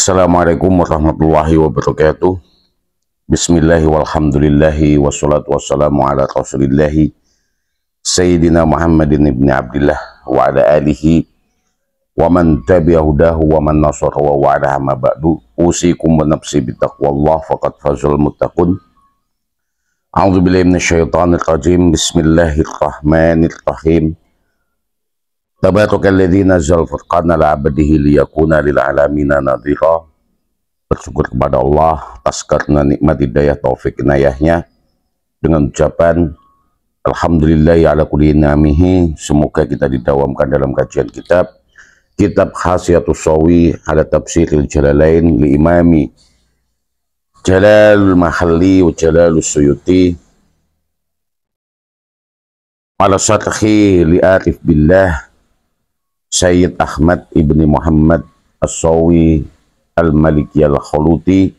Assalamualaikum warahmatullahi wabarakatuh. Bismillahi walhamdulillahi wassalatu wassalamu ala rasulillahi Sayyidina Muhammadin ibn Abdillah wa ala alihi wa man tabi'a hudahu wa man nasara wa wa'ala ma ba'du. Usikum wa nafsi bitaqwallah faqad fazal muttaqun. A'udzu billahi minasyaitonir rajim. Bismillahirrahmanirrahim. Tabarakal-ladzi nazzal furqana ala 'abdihi liyakuna lil 'alamina nadhira. Bersyukur kepada Allah atas karena nikmat hidayah taufik inayahnya dengan ucapan alhamdulillahi ala kulli ni'amihi. Semoga kita didawamkan dalam kajian kitab Hasyiatus Shawi ala Tafsiril Jalalain li Imami Jalalul Mahalli wa Jalalus Suyuti ala Syarhi li Arif Billah Sayyid Ahmad ibni Muhammad As-Shawi Al-Maliki Al-Khuluti.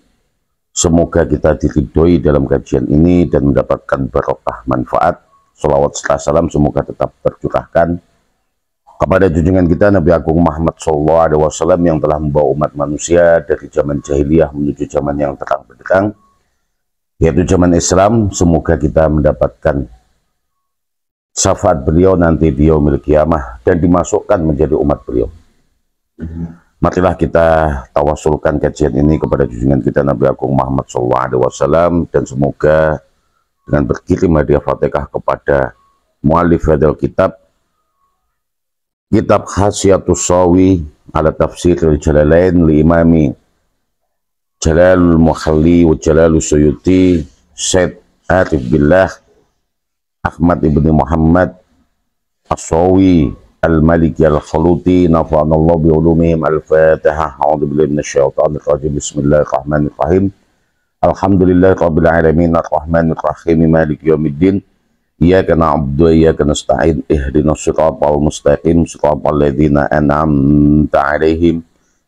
Semoga kita diridhoi dalam kajian ini dan mendapatkan barokah manfaat. Salawat serta salam semoga tetap tercurahkan kepada junjungan kita Nabi Agung Muhammad SAW yang telah membawa umat manusia dari zaman jahiliyah menuju zaman yang terang benderang, yaitu zaman Islam. Semoga kita mendapatkan syafaat beliau nanti di yaumil qiyamah dan dimasukkan menjadi umat beliau. Marilah kita tawasulkan kajian ini kepada junjungan kita Nabi Agung Muhammad SAW, dan semoga dengan berkirim hadiah Fatihah kepada muallif hadal kitab Hasyiatus Shawi ala Tafsiril Jalalain li Imami Jalalul Mahalli wa Jalalus Suyuti Sayyid Arif Billah Ahmad ibni Muhammad As-Shawi Al-Maliki Al-Khuluti, nafa'anallahu bi'ulumihim. Al-Fatihah. A'udzu billahi minasyaitonir rajim. Bismillahirrahmanirrahim. Alhamdulillahi rabbil alamin arrahmanir rahim maliki yaumiddin. Iyyaka na'budu wa iyyaka nasta'in. Ihdinas siratal mustaqim, siratal ladzina an'amta 'alaihim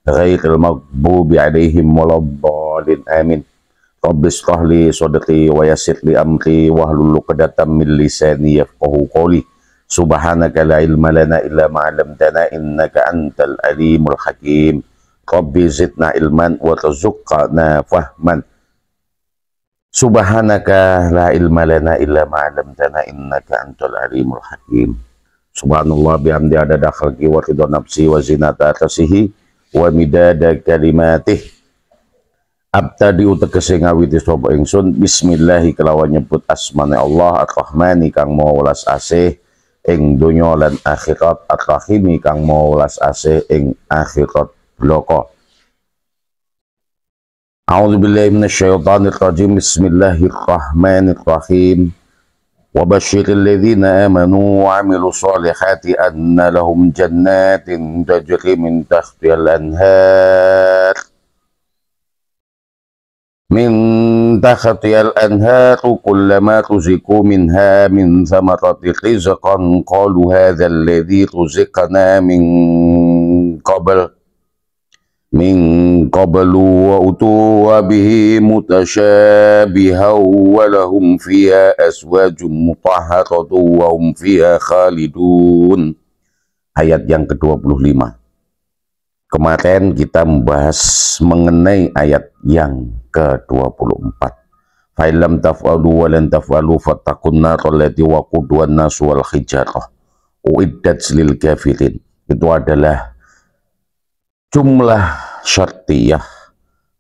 ghairil maghdubi 'alaihim waladdallin. Amin. Rabbi shrah li sadri wa yassir li amri wahlul 'uqdatam min lisani yafqahu qawli. Subhanaka la ilma lana illa ma 'allamtana innaka antal alimul hakim. Rabbi zidna ilman wa rzuqna fahman. Subhanaka la ilma lana illa ma 'allamtana innaka antal alimul hakim. Subhanallah bihamdi adada khalqi wa ridha nafsi wa zinata arsyihi wa midada kalimatih. Abtadi utegese ngawiti sapa ingsun bismillahi kelawan nyebut asmane Allah Ar-Rahmani kang maha welas asih ing donya lan akhirat, Ar-Rahimi kang maha welas asih ing akhirat bloko. A'udzu billahi minasyaitonir rajim. Bismillahirrahmanirrahim. Wa basyiril ladzina amanu wa 'amilus shalihati anna lahum jannatin tajri min tahtihal anhar min tahtihal anharu kullama ruziqu minha min thamarati rizqan qalu hadzal ladzi ruziqna min qablu wa utuwa bihi mutasyabihan wa lahum fiha aswajum mutahharatun wa hum fiha khalidun. Ayat yang ke-25. Kemarin kita membahas mengenai ayat yang ke-24. Fa'ilam taf'alu wa lan taf'alu fattaqun nar allati waquduha an-nas wal hijarah uiddat lil kafirin. Itu adalah jumlah syartiyah.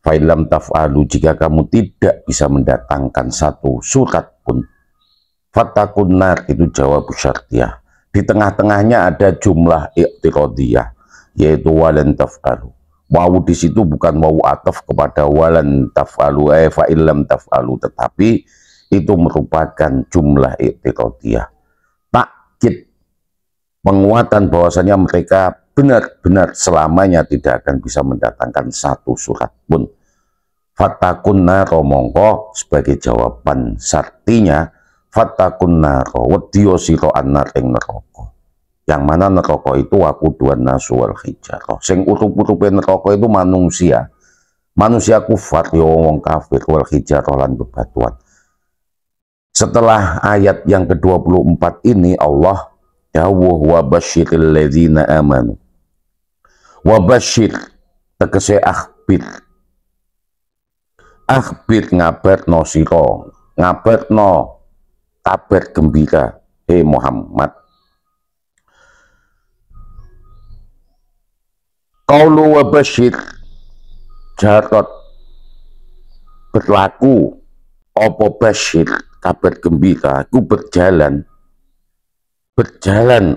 Fa'ilam taf'alu, jika kamu tidak bisa mendatangkan satu surat pun. Fattaqun nar, itu jawab syartiyah. Di tengah-tengahnya ada jumlah i'tiradiyah, yaitu walan taf'alu. Wawu di situ bukan wawu ataf kepada walan taf'alu fa'ilam taf'alu, tetapi itu merupakan jumlah i'tiradiyah. Takkid, penguatan bahwasanya mereka benar-benar selamanya tidak akan bisa mendatangkan satu surat pun. Fatakun naro, mongko sebagai jawaban sartinya fatakun naro wedya sira anar ing neraka. Yang mana neraka itu waquduhan nasu wal hijarah. Sing urup-urupe neraka itu manusia kufar ya wong kafir, wal hijarah lan bebatuan. Setelah ayat yang ke-24 ini Allah dawuh wa basyiril ladzina amanu. Wa basyir tegese akhbir ngabarno sira, ngabarno kabar gembira Muhammad. Qaulu wa basyir jarot berlaku apa basyir kabar gembira ku berjalan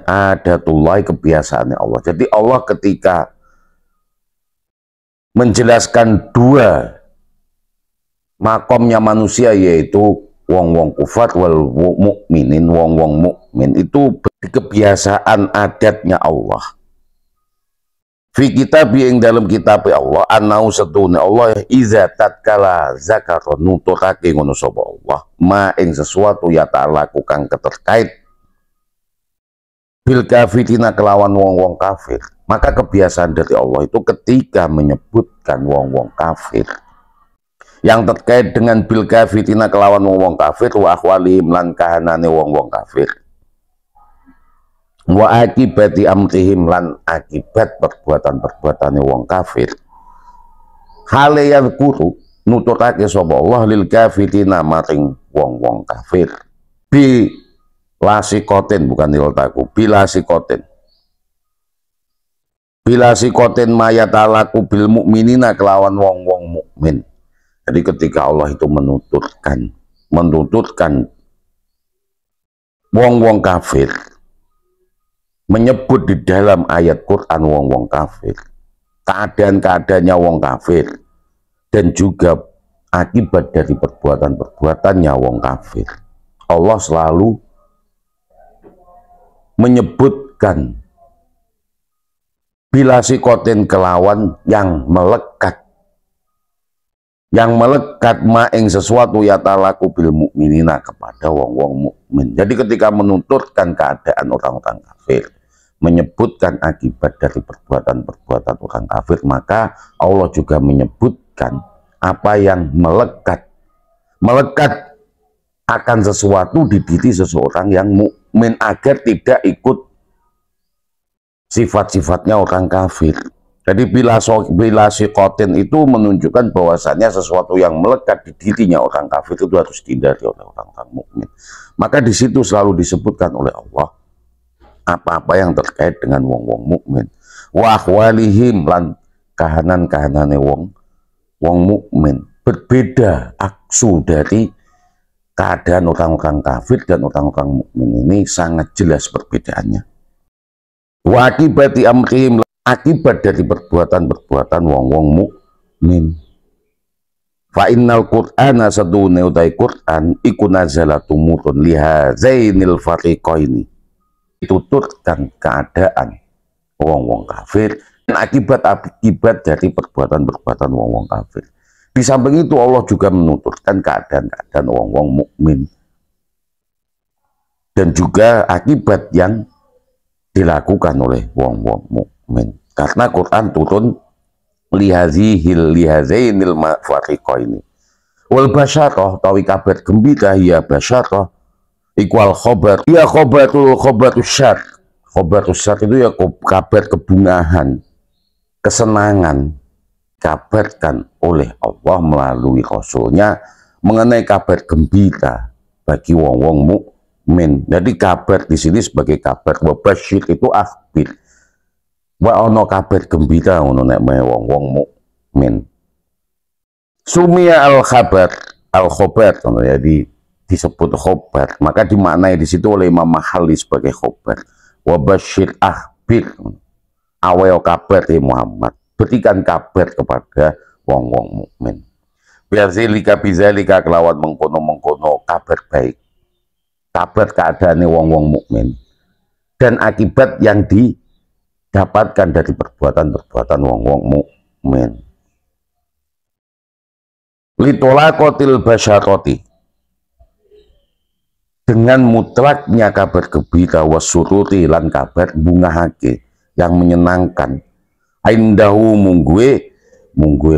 adatullah kebiasaannya Allah. Jadi Allah ketika menjelaskan dua makomnya manusia, yaitu wong-wong kufar wal mukminin, wong-wong mukmin, itu kebiasaan adatnya Allah. Fi kitab yang dalam kitab Allah, anau setune Allah iza tatkala zakar nuturake ngono sapa Allah ma ing sesuatu ya ta'ala kang keterkait bil kafirina kelawan wong-wong kafir. Maka kebiasaan dari Allah itu ketika menyebutkan wong-wong kafir yang terkait dengan bil kafirina kelawan wong-wong kafir wa akhwalihim lan kahanane wong-wong kafir, wa akibati amrihim lan akibat perbuatan-perbuatane wong kafir, hale yang kuru nuturake sapa Allah lil kafirina maring wong-wong kafir bi lasikoten, bukan iltaku, bilasikoten mayatalaku bil mukminina kelawan wong-wong mukmin. Jadi ketika Allah itu menuturkan wong-wong kafir, menyebut di dalam ayat Quran wong-wong kafir, keadaan-keadaannya wong kafir, dan juga akibat dari perbuatan-perbuatannya wong kafir, Allah selalu menyebutkan bilasikoten kelawan yang melekat maing sesuatu ya talaku bil mukminina kepada wong-wong mukmin. Jadi ketika menuturkan keadaan orang-orang kafir, menyebutkan akibat dari perbuatan-perbuatan orang kafir, maka Allah juga menyebutkan apa yang melekat akan sesuatu di diri seseorang yang mukmin agar tidak ikut sifat-sifatnya orang kafir. Jadi bila sikotin itu menunjukkan bahwasannya sesuatu yang melekat di dirinya orang kafir itu harus dihindari oleh orang-orang mukmin. Maka di situ selalu disebutkan oleh Allah apa-apa yang terkait dengan wong-wong mukmin. Wa ahwalihim lan kahanan-kahanane wong mukmin berbeda aksu dari keadaan orang-orang kafir dan orang-orang mukmin. Ini sangat jelas perbedaannya. Wa akibati amrihim, akibat dari perbuatan-perbuatan wong-wong mukmin. Fa innal qur'ana sadune utai Qur'an iku nazala tumurun lihazainil fariqaini, dituturkan keadaan wong-wong kafir dan akibat dari perbuatan-perbuatan wong-wong kafir. Di samping itu Allah juga menuturkan keadaan-keadaan wong-wong mukmin dan juga akibat yang dilakukan oleh wong-wong mukmin. Karena Quran turun lihazainil fariqaini. Wal basyarah tawi kabar gembira ya basyarah ikwal khobar ya khobatus syar. Khobatus syar itu ya kabar kebungahan, kesenangan, kabarkan oleh Allah melalui Rasulnya mengenai kabar gembira bagi wong-wong mukmin. Jadi kabar di sini sebagai kabar, wa basyir itu akhbir. Wa ono kabar gembira ono nek wong-wong mukmin. Sumia al-khabar, al-khobar, jadi disebut khobar, maka dimaknai di situ oleh Imam Mahali sebagai khobar. Wa basyir akhbir, awal kabar Muhammad, berikan kabar kepada wong-wong mukmin. Biazilika bizalika kelawan mengkono-mengkono kabar baik, kabar keadaannya wong-wong mukmin dan akibat yang didapatkan dari perbuatan-perbuatan wong-wong mukmin. Litolakotil basyaroti, dengan mutlaknya kabar gembira, wasururi lan kabar bungahake yang menyenangkan, aindahu mungguwe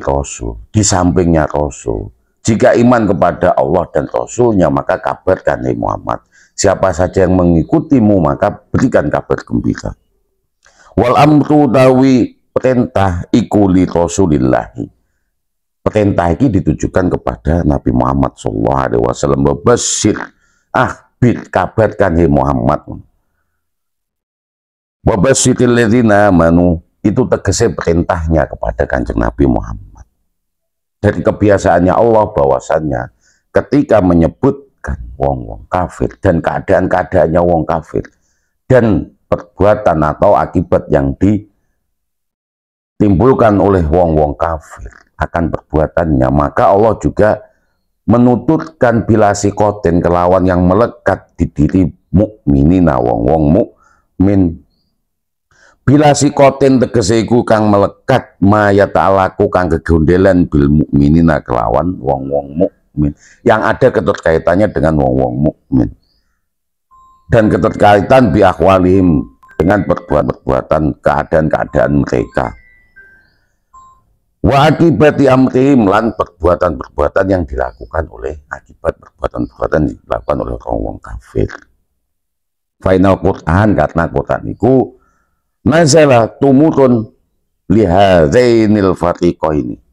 Rasul, di sampingnya Rasul. Jika iman kepada Allah dan Rasulnya, maka kabarkan hai Muhammad, siapa saja yang mengikutimu maka berikan kabar gembira. Wal amru dawi perintah ikuli Rasulillahi, Perintah ini ditujukan kepada Nabi Muhammad SAW. Wabasyir, akhbir, kabarkan ya Muhammad. Wabasyiril ladzina amanu, itu tegasnya perintahnya kepada Kanjeng Nabi Muhammad. Dari kebiasaannya Allah bahwasannya ketika menyebutkan wong-wong kafir dan keadaan-keadaannya wong kafir dan perbuatan atau akibat yang ditimbulkan oleh wong-wong kafir akan perbuatannya, maka Allah juga menuturkan bilasi koten kelawan yang melekat di diri mukminina wong-wong mukmin. Bilasi koten tegese iku kang melekat maya ta'alaku kang kegondelan bil mukminina kelawan wong-wong mukmin, yang ada keterkaitannya dengan wong-wong mukmin dan keterkaitan bi akhwalihim dengan perbuatan keadaan-keadaan mereka. Wa akibati amrihim, lan perbuatan-perbuatan yang dilakukan oleh akibat perbuatan-perbuatan yang dilakukan oleh orang kafir. Final Quran, karena Quran itu nazalah tumurun lihadzainil fariqaini,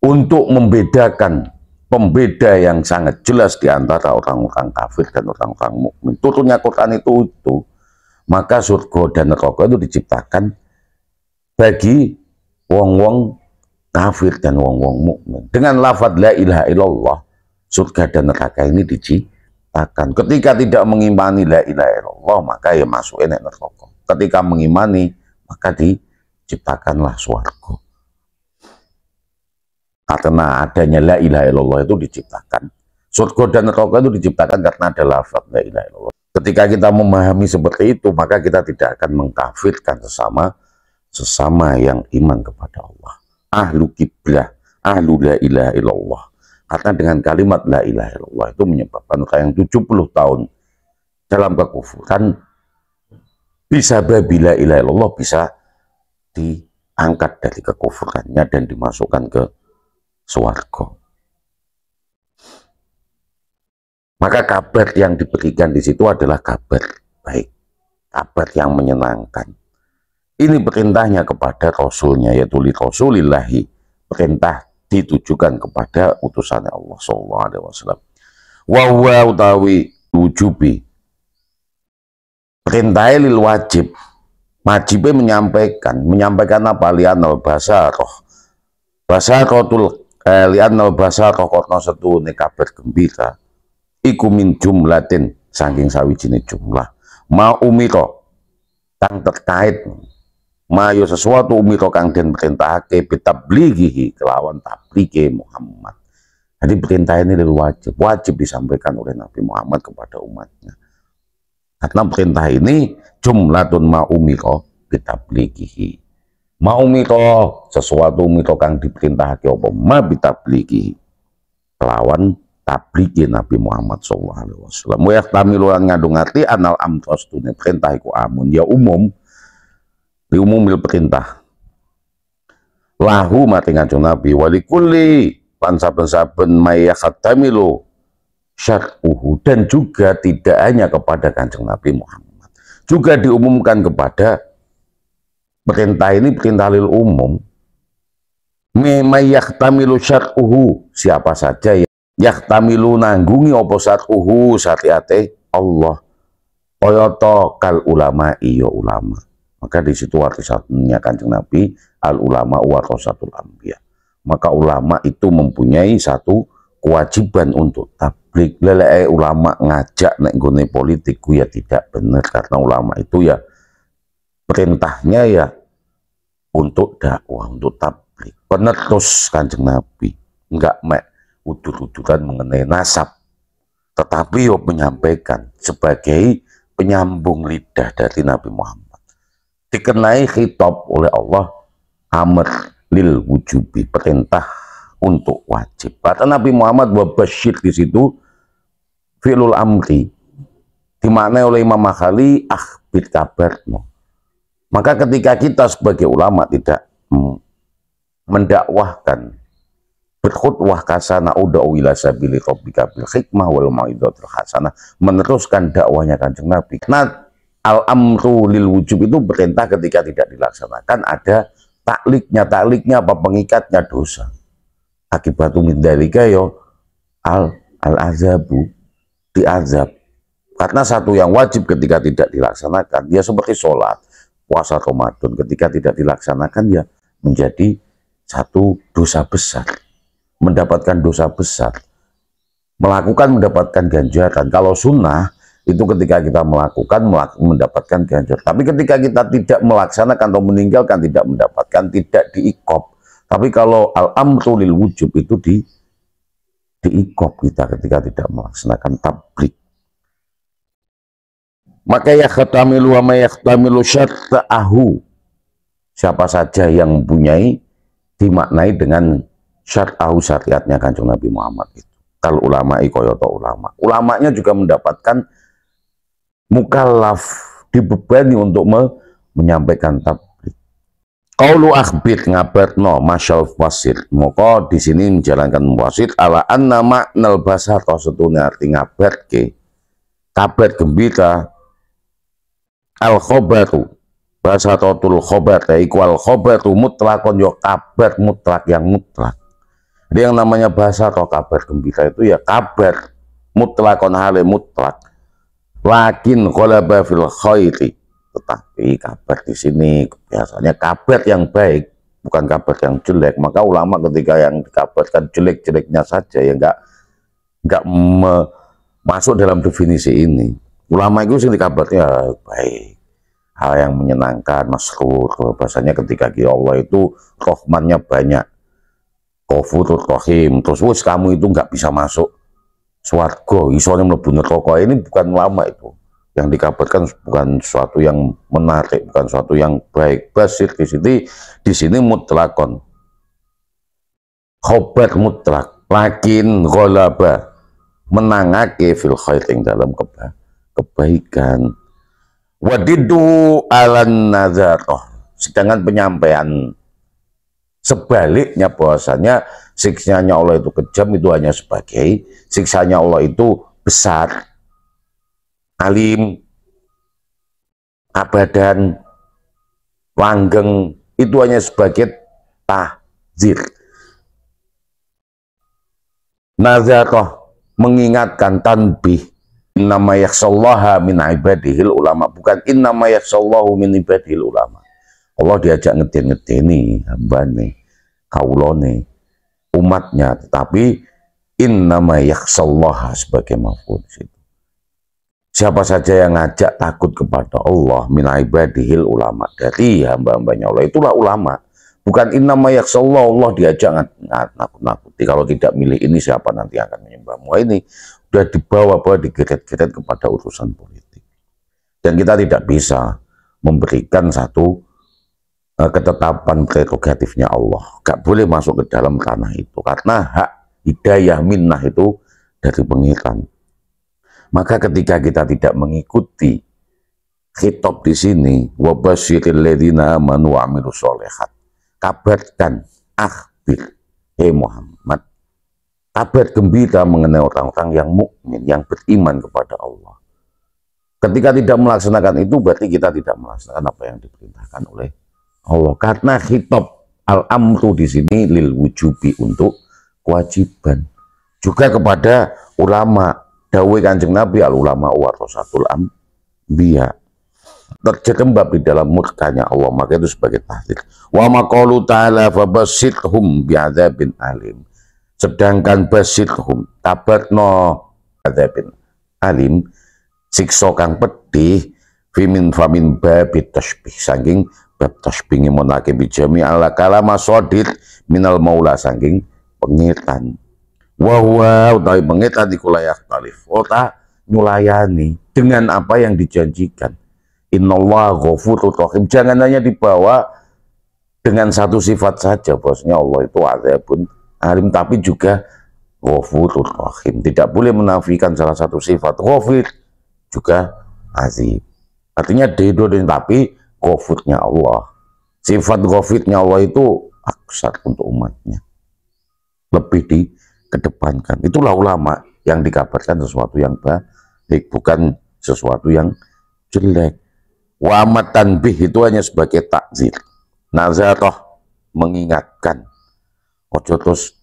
untuk membedakan, pembeda yang sangat jelas di antara orang-orang kafir dan orang-orang mukmin. Turunnya Quran itu, maka surga dan neraka itu diciptakan bagi wong-wong kafir dan wong-wong mukmin. Dengan lafadz la ilaha illallah, surga dan neraka ini diciptakan. Ketika tidak mengimani la ilaha illallah, maka ya masuk enek neraka. Ketika mengimani, maka diciptakanlah surga. Karena adanya la ilaha illallah itu diciptakan. Surga dan neraka itu diciptakan karena ada lafadz la ilaha illallah. Ketika kita memahami seperti itu, maka kita tidak akan mengkafirkan sesama yang iman kepada Allah. Ahlu kiblah, ahlu la ilaha illallah. Karena dengan kalimat la ilaha illallah itu menyebabkan orang yang 70 tahun dalam kekufuran, bisa bila ilaha illallah bisa diangkat dari kekufurannya dan dimasukkan ke swarga. Maka kabar yang diberikan di situ adalah kabar baik, kabar yang menyenangkan. Ini perintahnya kepada Rasulnya, yaitu li Rasulillahi, perintah ditujukan kepada utusannya Allah sallallahu alaihi wasallam. Wa huwa utawi wujubi, perintah lil wajib, wajibnya menyampaikan apa? Li'anal basaroh, basarotul li'anal basaroh korno setune kabar gembira iku min jumlatin, saking sawijine jumlah ma umiro kang terkait mayo sesuatu umiro kang den perintahake bitablighihi kelawan tablighe Muhammad. Jadi perintah ini wajib disampaikan oleh Nabi Muhammad kepada umatnya. Karena perintah ini jumlatun ma umiro bitablighihi. Ma umiro sesuatu umiro kang diperintahake apa ma bitablighihi kelawan tablighe Nabi Muhammad sallallahu alaihi wasallam. Wa yahtamilu an ngandung arti anal amtrostune perintah iku amun ya umum, diumumil perintah lahu mati kanjeng Nabi walikulli lan saben-saben mayakhatamilu syar'uhu, dan juga tidak hanya kepada kanjeng Nabi Muhammad, juga diumumkan kepada perintah ini, perintah lil umum, mayakhtamilu syar'uhu, siapa saja yang yahtamilu nanggungi apa syar'uhu syariate Allah, oyata kal ulama iyo ulama. Maka di situ artinya kanjeng Nabi al ulama warasatul anbiya. Maka ulama itu mempunyai satu kewajiban untuk tabligh. Lele ulama ngajak nek nggone politik ya tidak benar, karena ulama itu ya perintahnya ya untuk dakwah, untuk tabligh, penerus kanjeng Nabi, enggak mek udur-uduran mengenai nasab, tetapi yo menyampaikan sebagai penyambung lidah dari Nabi Muhammad. Dikenai khitab oleh Allah amr lil wujubi, perintah untuk wajib. Kata Nabi Muhammad wa basyir di situ fi'lul amri, dimaknai oleh Imam Maghali akhbir kabarno. Maka ketika kita sebagai ulama tidak mendakwahkan, berkhutbah kasana uda'u ila sabili rabbika bil hikmah wal mau'izatil hasanah, meneruskan dakwahnya kanjeng Nabi. Nah, al-amru lil wujub itu perintah ketika tidak dilaksanakan ada takliknya apa, pengikatnya dosa. Akibatu min dzalika yo al azabu, diazab. Karena satu yang wajib ketika tidak dilaksanakan, dia seperti sholat, puasa Ramadan, ketika tidak dilaksanakan ya menjadi satu dosa besar, mendapatkan dosa besar. Melakukan mendapatkan ganjaran. Kalau sunnah itu ketika kita melakukan mendapatkan ganjaran. Tapi ketika kita tidak melaksanakan atau meninggalkan tidak mendapatkan, tidak diikop. Tapi kalau al-amru lil wujub itu diikop kita ketika tidak melaksanakan tabligh. Maka yakhtamilu wa ma yakhtamilu syar'ahu, siapa saja yang mempunyai dimaknai dengan syar'ahu, syariatnya Kanjeng Nabi Muhammad itu. Kalau ulama koyoto ulama, ulamanya juga mendapatkan mukallaf, dibebani untuk menyampaikan tabligh. Qaulu akhbir ngabarno masyal wasit, maka di sini menjalankan wasit ala anna ma'nal basar setune arti ngabarke, kabar gembira, al khobaru basatotul khobar yaiku al khobaru mutlakon yo kabar mutlak yang mutlak. Jadi yang namanya bahasa atau kabar gembira itu ya kabar mutlakon hale mutlak, lakin qalaba fil khairi, tetapi kabar di sini biasanya kabar yang baik, bukan kabar yang jelek. Maka ulama ketika yang dikabarkan jelek-jeleknya saja ya enggak masuk dalam definisi ini. Ulama itu sing dikabarnya baik, hal yang menyenangkan, masrur. Bahasanya ketika Allah itu rahmannya banyak, Ghafurur Rahim, terus wis kamu itu nggak bisa masuk swarga, isonya mlebu neraka. Ini bukan ulama itu. Yang dikabarkan bukan sesuatu yang menarik, bukan sesuatu yang baik. Basir di sini mutlakon, khobar mutlak, lakin ghalaba menangake fil khairin dalam kebaikan. Wadidu alan nazarah, sedangkan penyampaian sebaliknya bahwasanya siksanya Allah itu kejam itu hanya sebagai siksanya Allah itu besar, alim, abadan, langgeng, itu hanya sebagai tahzir. Nazarah mengingatkan, tanbih, innama yakhshallaha min ibadihil ulama, bukan innama yakhshallahu min ibadihil ulama. Allah diajak ngeden-ngedeni hambane, kaulone, umatnya, tetapi innama yakhshallaha sebagai maf'ul situ. Siapa saja yang ngajak takut kepada Allah min ibadihil ulama, dari hamba-hambanya Allah, itulah ulama. Bukan innama yakhshallahu, Allah diajak nakut-nakuti, kalau tidak milih ini siapa nanti akan menyembahmu. Ini sudah dibawa-bawa, digeret-geret kepada urusan politik. Dan kita tidak bisa memberikan satu ketetapan prerogatifnya Allah. Gak boleh masuk ke dalam ranah itu, karena hak hidayah minnah itu dari pengiran. Maka ketika kita tidak mengikuti khitab di sini, wabasyiril ladzina amanu wa amilus sholihat, kabarkan, akhbir, Muhammad, kabar gembira mengenai orang-orang yang mukmin, yang beriman kepada Allah. Ketika tidak melaksanakan itu, berarti kita tidak melaksanakan apa yang diperintahkan oleh Allah. Karena khitab al-amru di sini lil wujubi, untuk kewajiban. Juga kepada ulama, dawuh Kanjeng Nabi, al ulama warasatul anbiya, terjerembab di dalam murkanya Allah, maka itu sebagai tahdir. Wa maqalu ta'ala fabasyirhum bi'adzabin alim, sedangkan basyirhum kabarno adzabin alim, siksa kang pedih, famin babit tasbih, saking bab tasbih ngemonake bijami ala kalama sodir minal maula, saking pengitan. Wahwa utawi pengitan dikulayak talif, ota nyulayani dengan apa yang dijanjikan. Innallaha ghafurur rahim, jangan hanya dibawa dengan satu sifat saja, bosnya Allah itu azabun alim, tapi juga ghafurur rahim. Tidak boleh menafikan salah satu sifat. Ghafir juga azib, artinya dedo, tapi ghafurnya Allah, sifat ghafurnya Allah itu aksar untuk umatnya, lebih dikedepankan. Itulah ulama yang dikabarkan sesuatu yang baik, bukan sesuatu yang jelek. Wa amat tanbih itu hanya sebagai takzir, nazarah mengingatkan, Ojo terus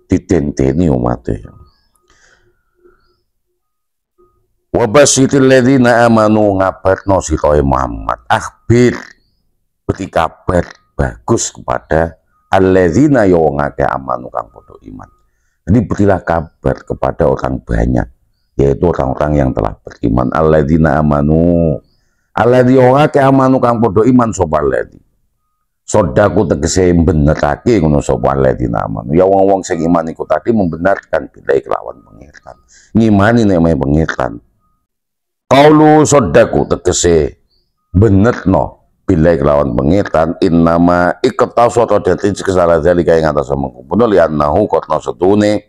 ditenteni umate. Wa basyiril ladzina amanu ngabarno sira Muhammad, akhbir beri kabar bagus kepada alladzina ya wong akeh amanu kang padha iman. Jadi berilah kabar kepada orang banyak, yaitu orang-orang yang telah beriman. Alladzina amanu, alladzi wong akeh amanu kang padha iman sapa alladzi. Sodaku tegese benerake ngono sapa alladzina amanu. Ya wong-wong sing iman iku tadi membenarkan bila kelawan pengiran. Ngimani nek mae pengiran. Qaulu sodaku tegese benerno bila kelawan pengiran innama iqtasata dadi kesalahan zalika ing atas mengkumpul lianahu kotno setune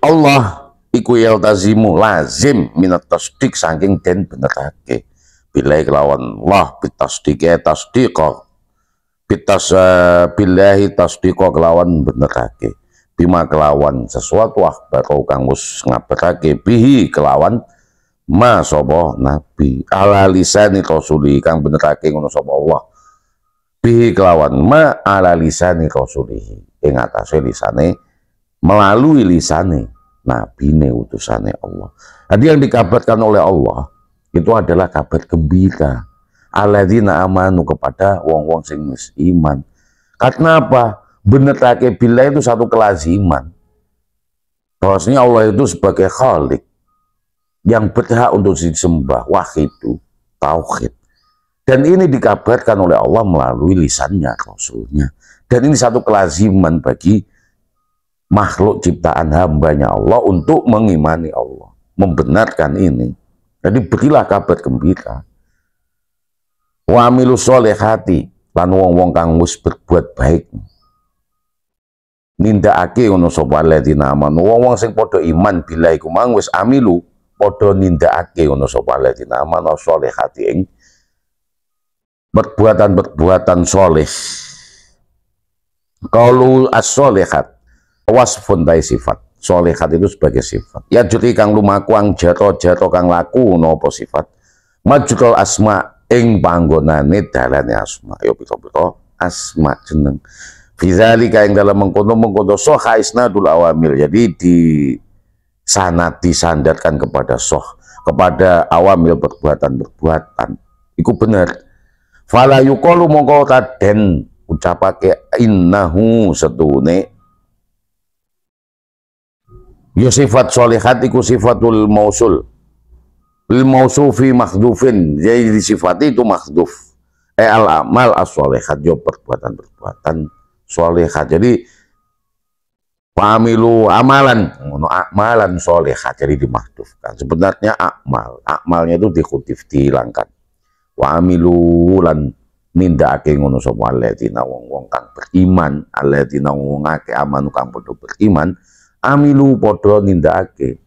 Allah iku yaltazimu lazim minat tasdik saking den benerake bila kelawan Allah bitasdike tasdiqa billahi tasdiqa kelawan benerake bima kelawan sesuatu akhbar kang wis ngabarake bihi kelawan ma sapa nabi ala lisani rasuli kang benerake ngono sapa Allah bihi kelawan ma ala lisani rasulihi ing atase lisane melalui lisane nabine utusane Allah. Jadi yang dikabarkan oleh Allah itu adalah kabar gembira alladzina amanu kepada wong-wong sing wis iman. Karena apa? Benerake bila itu satu kelaziman bahwasanya Allah itu sebagai khalik yang berhak untuk disembah, wahidu, tauhid. Dan ini dikabarkan oleh Allah melalui lisannya, Rasulnya. Dan ini satu kelaziman bagi makhluk ciptaan hambanya Allah untuk mengimani Allah, membenarkan ini. Jadi berilah kabar gembira. Wa amilu sholihati lan wong-wong kang wis berbuat baik. Nindakake ngono sapa alladzina amanu, wong-wong sing padha iman bila iku mang wis amilu padha nindakake ngono sapa alladzina amanu sholihati ing perbuatan-perbuatan soleh. Qaulu as-sholihat wasfun tai sifat. Sholihat itu sebagai sifat. Ya juri kang lumaku ang jaro-jaro kang laku napa sifat. Majrul asma ing panggonane dalane asma. Ya pira-pira asma jeneng. Fidzalika ing dalam mengkono-mengkono soha isnadul awamil. Jadi disandarkan kepada kepada awamil perbuatan-perbuatan. Iku bener. Fala yuqalu mongko kaden ucapake innahu setune ya sifat sholihat iku sifatul mausul lil mausufi makhdufin, jadi disifati itu makhduf al amal as-sholihat, ya perbuatan-perbuatan sholihat. Jadi pamilu amalan ngono amalan sholihat, jadi dimahdufkan. Sebenarnya amalnya itu dikutip, dihilangkan. Wa amilu lan nindakake ngono sapa alladzina wong-wong kang beriman, alladzina wong akeh amanu kang padha beriman, amilu padha nindakake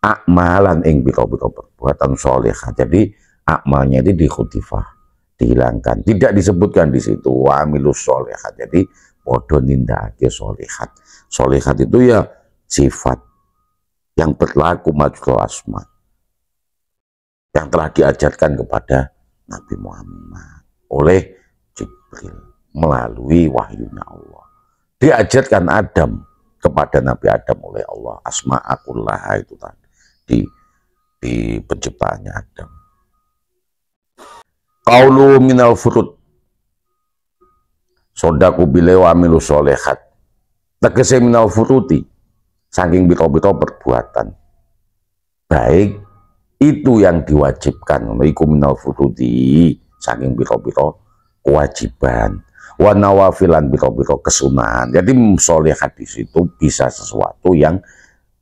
amalan ing pira-pira perbuatan sholihah. Jadi amalnya itu dikhutifah, dihilangkan, tidak disebutkan di situ wa amilu sholihah. Jadi padha nindakake sholihat. Sholihat itu ya sifat yang berlaku majrul asma yang telah diajarkan kepada Nabi Muhammad oleh Jibril melalui wahyunya Allah. Diajarkan Adam kepada Nabi Adam oleh Allah, asma'akullah itu tadi di penciptaannya Adam. Qaulu minal furud sodaku bile wa amilu sholehat, tegese minal furuti saking biro-biro perbuatan baik itu yang diwajibkan, iku minal furudi saking biro-biro kewajiban, wa nawafilan biro-biro kesunahan. Jadi sholihat di situ bisa sesuatu yang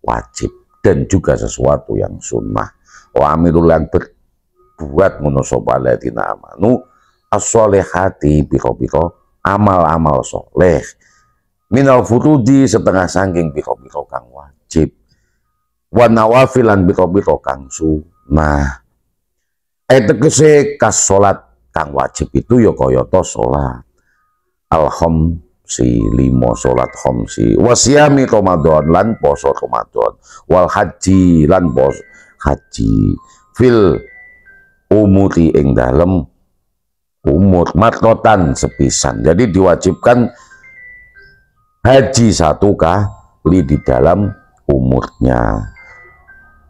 wajib dan juga sesuatu yang sunnah. Wa amirulan berbuat ngono sapa alladzina amanu as-sholihati biro-biro amal-amal soleh minal furudi setengah saking biro-biro kang wajib, wa nawafilan biro-biro kang sunnah. Tegese kas salat kang wajib itu ya kayata salat al-khamsi, 5 salat khamsi, wasiyami Ramadan lan poso Ramadan, wal haji lan poso haji, fil umuri ing dalem umur martotan sepisan. Jadi diwajibkan haji 1 kali di dalam umurnya.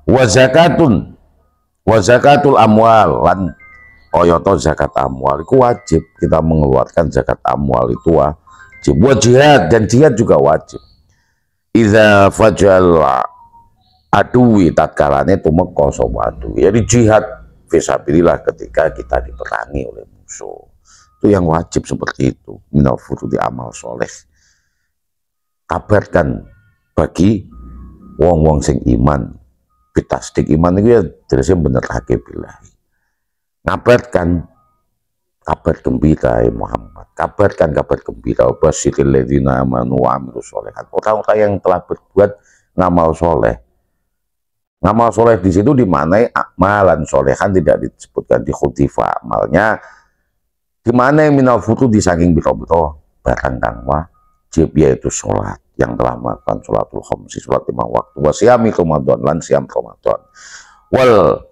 Wa zakatul amwal lan oyoto zakat amwal itu wajib, kita mengeluarkan zakat amwal itu wajib. Wa jihad, dan jihad juga wajib. Idza fajal aduwi tatkalane tumeka sapa aduwi, jadi jihad fisabilillah ketika kita diperangi oleh musuh, itu yang wajib seperti itu. Minal furudi amal soleh, kabarkan bagi wong-wong sing iman, pitasdik iman itu ya jelasnya bener hakibillahi, ngabarkan kabar gembira ya Muhammad, kabarkan kabar gembira basyiril ladzina amanu wa amilus sholihat, orang-orang yang telah berbuat ngamal soleh. Ngamal soleh di situ dimanai amalan solehan, tidak disebutkan di khutifa amalnya. Dimana minal futu di saking biro-biro barang kang wajib, yaitu sholat, yang telah melakukan sholatul khamsi, sholat 5 waktu, wasyami Ramadan lan siam Ramadan, wal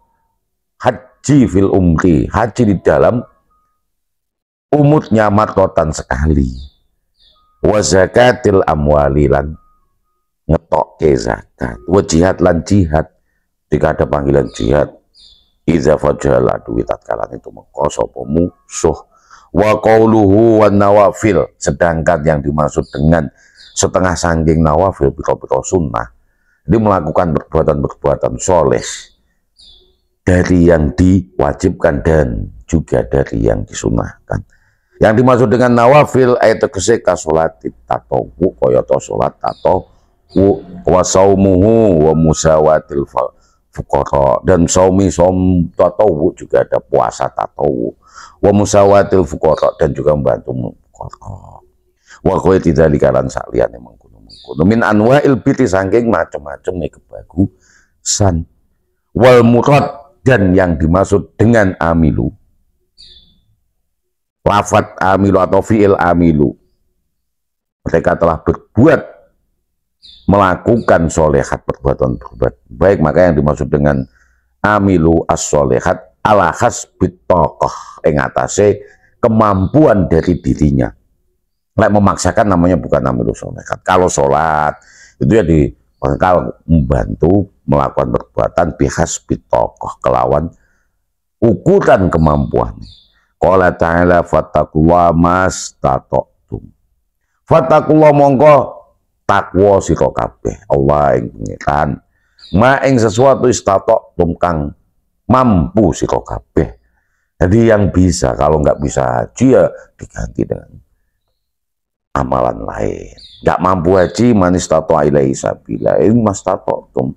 haji fil umri, haji di dalam umurnya marrotan sekali, wa zakatil amwali lan ngetok ke zakat, wa jihad lan jihad jika ada panggilan jihad, iza fajal aduwi tatkala itu mengkosopo musuh, wa qauluhu wan nawafil, sedangkan yang dimaksud dengan setengah sangging nawafil biro-biro sunnah, dia melakukan perbuatan-perbuatan soleh dari yang diwajibkan dan juga dari yang disunahkan. Yang dimaksud dengan nawafil ayat keseka sholat tatawu koyoto sholat tatawu wa saumuhu wa musawatil fuqara, dan som tatawu juga ada puasa tatawu, wa musawatil fuqara, dan juga membantu fuqara, wa khairi dzalika lan saliyane mengkono-mengkono min anwa'il birri, saking macam-macam kebagusan, wal murad, dan yang dimaksud dengan amilu, lafat amilu atau fi'il amilu, mereka telah berbuat melakukan solehat, perbuatan baik, maka yang dimaksud dengan amilu as-solehat ala hasbit tokoh, yang atase kemampuan dari dirinya. Lek memaksakan namanya bukan amilu solehat. Kalau sholat itu ya bakal membantu melakukan perbuatan bihasbit tokoh, kelawan ukuran kemampuan. Qala ta'ala fattaqullaha mastata'tum, fattaqullaha mongko takwa sira kabeh Allah ing pengiran ma ing sesuatu istatok kang mampu sira kabeh. Jadi yang bisa, kalau nggak bisa haji ya diganti dengan amalan lain. Nggak mampu haji manis tato ilaihi sabila, ini mas tato tum,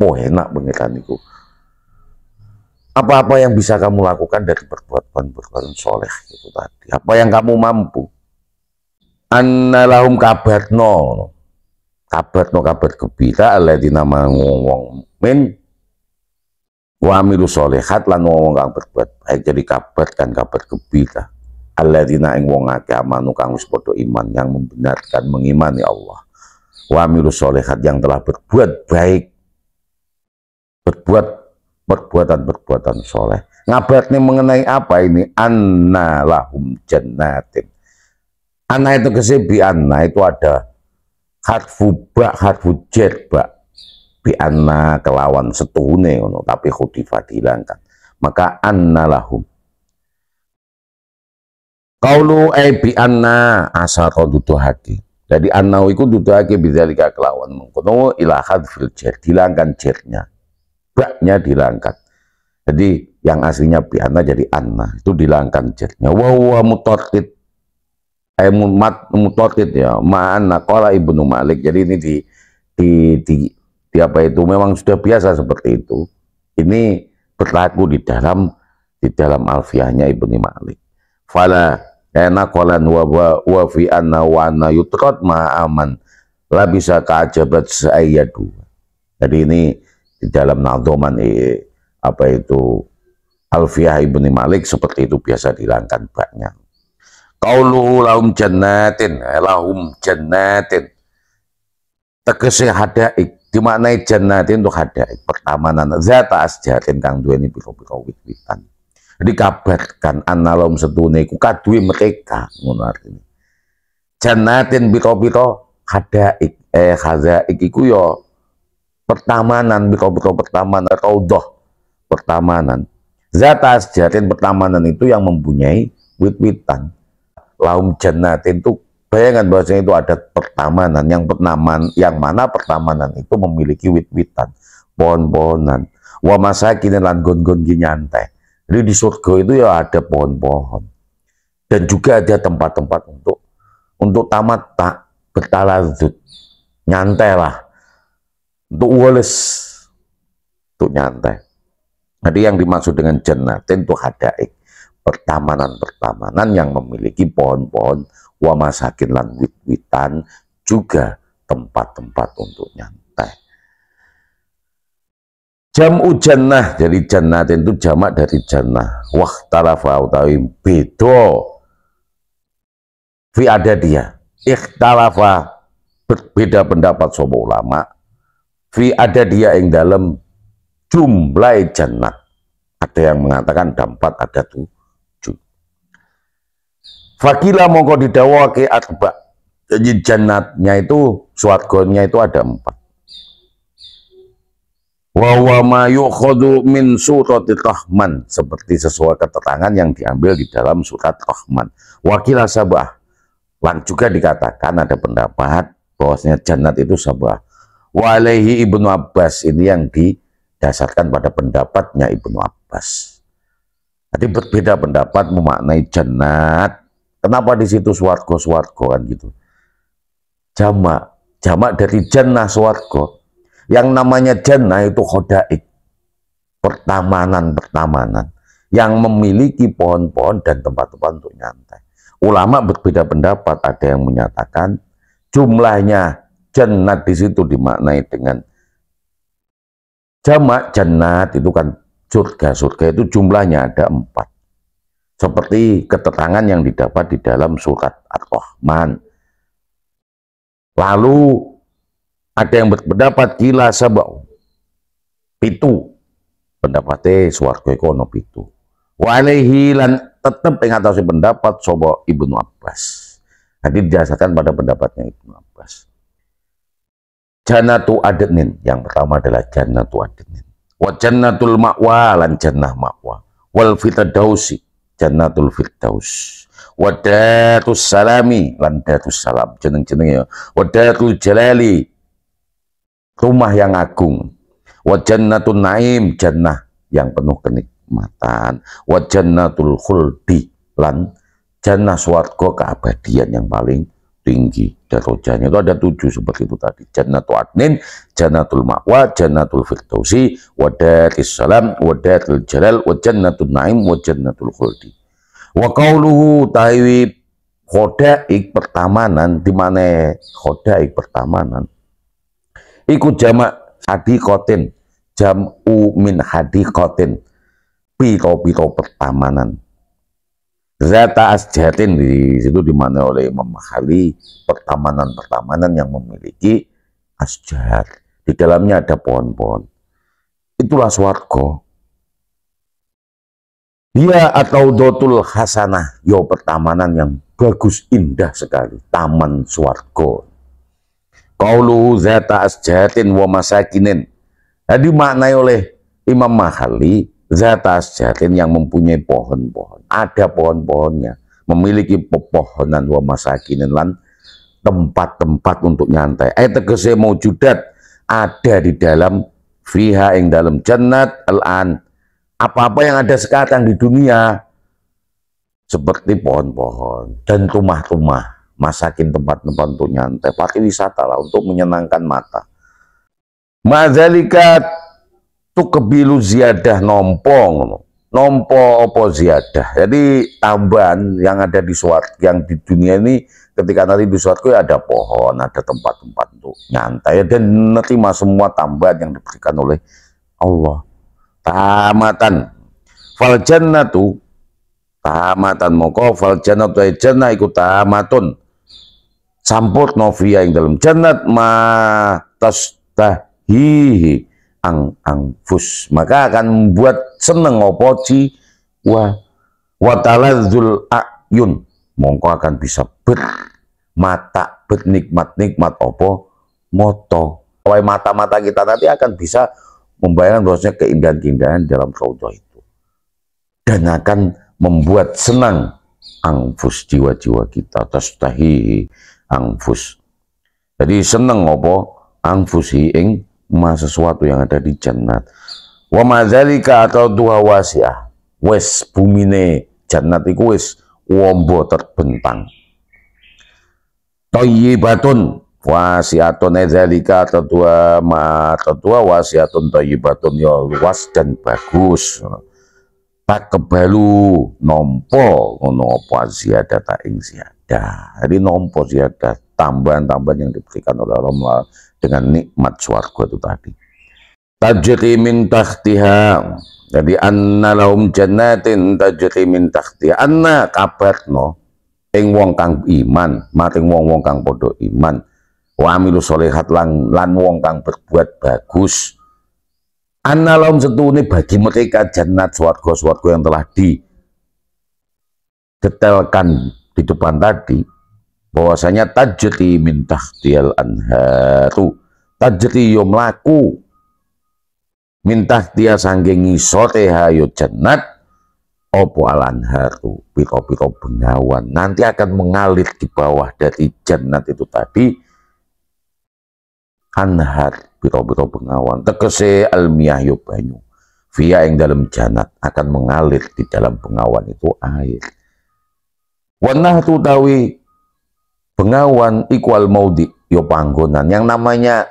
oh enak pengiran itu. Apa-apa yang bisa kamu lakukan dari perbuatan soleh itu tadi, apa yang kamu mampu. Annalahum kabar gembira alladzina wong min wa amilu sholihat lan wong kang berbuat baik, jadi kabarkan kabar gembira alladzina ing wong akeh amanu kang wis padha iman, yang membenarkan mengimani Allah, wa amilu sholihat, yang telah berbuat baik, berbuat perbuatan soleh. Ngabarnya mengenai apa ini? Annalahum jannatin, anna itu kesebi anna itu ada harfu ba, harfu jer ba, bi anna kelawan setune tapi khudifa dihilangkan, maka anna lahum qaulu bi anna asara duduhake, jadi anna iku duduhake bidzalika kelawan mengkono ila hadfil jer, dihilangkan jernya, baknya dihilangkan, jadi yang aslinya bi anna jadi anna, itu dihilangkan jernya. Wa huwa mutarrid mutotid ya, ma'ana qala Ibnu Malik. Jadi ini di apa itu memang sudah biasa seperti itu. Ini berlaku di dalam alfiyahnya Ibnu Malik. Fala enak qalan wa fi anna wa anna yutrad ma'aman la bisa ka'ajabat sa'ayyadu. Jadi ini di dalam nadhoman apa itu alfiyah Ibnu Malik seperti itu, biasa dihilangkan baknya. Qauluhu lahum jannatin, tegese hadaik, dimaknai jannatin untuk hadaik, pertamanan zata asjarin kang duweni pira-pira wit-witan. Dikabarkan annalahum setune iku kaduwe mereka, ngono artine Jannatin pito-pito hadaik hazaik iku yo pertamanan, pito-pito pertamanan, raudhah pertamanan. Zata asjarin pertamanan itu yang mempunyai wit-witan. Lahum jannatin itu bayangan bahwasanya itu ada pertamanan, yang mana pertamanan itu memiliki wit-witan, pohon-pohonan. Wa masakin lan gon-gon nyantai. Jadi di surga itu ya ada pohon-pohon. Dan juga ada tempat-tempat untuk tamat tak bertalazut, nyantai lah, untuk wales, untuk nyantai. Jadi yang dimaksud dengan jannatin itu hadaik, pertamanan-pertamanan yang memiliki pohon-pohon, wa masakin lan wit-witan, juga tempat-tempat untuk nyantai. Jam'u jannah, jadi jannatin itu jamak dari jannah. Wah talafa utawi bedo fi ada dia. Ikhtalafa berbeda pendapat sopo ulama. Fi ada dia yang dalam jumlah jannat. Ada yang mengatakan ada 4, ada 7. Fakila mongko didawake arba. Jadi jannatnya itu, swarganya itu ada 4. Wa ma yukhadhu min surati Rahman, seperti sesuai keterangan yang diambil di dalam surat Rahman. Wakila sabah, lan juga dikatakan ada pendapat bahwasanya jannat itu sabah. Wa alaihi Ibnu Abbas, ini yang didasarkan pada pendapatnya Ibnu Abbas. Jadi berbeda pendapat memaknai jannat. Kenapa di situ swarga kan gitu? Jamak dari jannah swarga. Yang namanya jannah itu khodaik, pertamanan yang memiliki pohon-pohon dan tempat-tempat untuk nyantai. Ulama berbeda pendapat, ada yang menyatakan jumlahnya jannat di situ dimaknai dengan jamak jannat itu kan surga itu jumlahnya ada 4. Seperti keterangan yang didapat di dalam surat Ar-Rahman. Lalu ada yang berpendapat kila sabau 7, pendapatnya swarga iku ana 7. Wa alaihi lan tetep ing atase pendapat sapa Ibnu Abbas. Jadi didasarkan pada pendapatnya Ibnu Abbas. Jannatu adnin, yang pertama adalah jannatu adnin. Wa jannatul ma'wa lan jannah ma'wa. Wal firdausi, jannatul firdaus. Wa datus salami lan datus salam, jeneng-jeneng ya. Wa datul jalali, rumah yang agung. Wa jannatun naim, jannah yang penuh kenikmatan. Wa jannatul khuldi, lan jannah swarga keabadian yang paling tinggi darajatnya. Itu ada 7 seperti itu tadi. Jannatul adnin, jannatul ma'wa, jannatul firdausi, wa daris salam, wa daril jalal, wa jannatul naim, wa jannatul khuldi. Wa qauluhu tawi khodaik pertamanan, di mana khodaik pertamanan iku jamak hadikotin, jam'u min hadikotin, pito-pito pertamanan. Zata asjatin, di situ dimana oleh Imam Maghali pertamanan-pertamanan yang memiliki asjar, di dalamnya ada pohon-pohon. Itulah swarga. Dia atau dotul hasanah, yo pertamanan yang bagus indah sekali, taman swarga. Qauluhu zata asjatin wa masakinin. Jadi maknai oleh Imam Maghali zata asjatin yang mempunyai pohon-pohon, ada pohon-pohonnya, memiliki pepohonan, wa masakinin lan tempat-tempat untuk nyantai. Tegese maujudat, ada di dalam fiha ing dalam jannat al-an, apa-apa yang ada sekarang di dunia, seperti pohon-pohon dan rumah-rumah, masakin tempat-tempat untuk nyantai, pariwisata lah, untuk menyenangkan mata. Madzalika tuqbilu ziyadah, nompo opo ziyadah. Jadi tambahan yang ada di swarga, yang di dunia ini, ketika nanti di swarga ada pohon, ada tempat-tempat untuk nyantai dan menerima semua tambahan yang diberikan oleh Allah. Tamatan fal jannatu, tamatan moko fal jannatu jannah iku tamatun, samput novia yang dalam jannat ma tastahihi ang-angfus, maka akan membuat seneng opo jiwa, wa taladzul ayun, mongko akan bisa mata nikmat-nikmat opo moto. Mata-mata kita nanti akan bisa membayangkan bahwasanya keindahan-keindahan dalam raudhah itu, dan akan membuat senang angfus, jiwa-jiwa kita, tastahi angfus. Jadi seneng opo angfusi ing sesuatu yang ada di jannat. Wa madzalika atau dua wasiah, wes bumine jannat iku wis wombo terbentang. Thayyibatun wasiatun dzalika atau dua wasiatun thayyibatun, ya luas dan bagus. Tak kebalu nompo ngono apa ziyadata ing ziyadah. Jadi nompo ziyadah, tambahan-tambahan yang diberikan oleh Allah dengan nikmat swarga itu tadi. Tajri min tahtiha, jadi anna lahum jannatin tajri min tahtiha. Anna kabarno ing wong kang iman, maring wong-wong kang padha iman, wa amilu sholihat lan wong kang berbuat bagus. Anna lahum setune bagi mereka jannat, swarga-swarga yang telah didetailkan di depan tadi, bahwasanya tajri min tahtiyal anharu, tajri yo mlaku min tahtiya sangking ngisore hayo jannat opo al anharu, piro-piro bengawan nanti akan mengalir di bawah dari jannat itu tadi. Anhar piro-piro bengawan tegese almiyah yo banyu, via yang dalam jannat akan mengalir di dalam bengawan itu air. Wanah tu tawi bengawan ikwal maudi yo panggonan. Yang namanya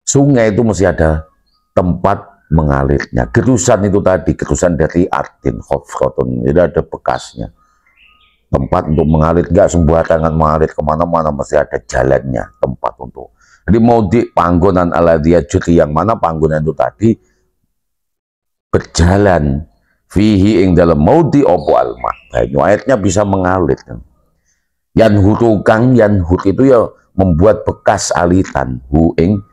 sungai itu mesti ada tempat mengalirnya. Gerusan itu tadi, gerusan dari artin khofrotun, tidak ada bekasnya. Tempat untuk mengalir, nggak sembarangan mengalir kemana-mana, mesti ada jalannya, tempat untuk. Jadi maudi panggonan ala dia juri, yang mana panggonan itu tadi berjalan fihi ing dalam maudi opo alma, banyu airnya bisa mengalir. Yan hurukang, yan hur itu ya membuat bekas alitan, hu ing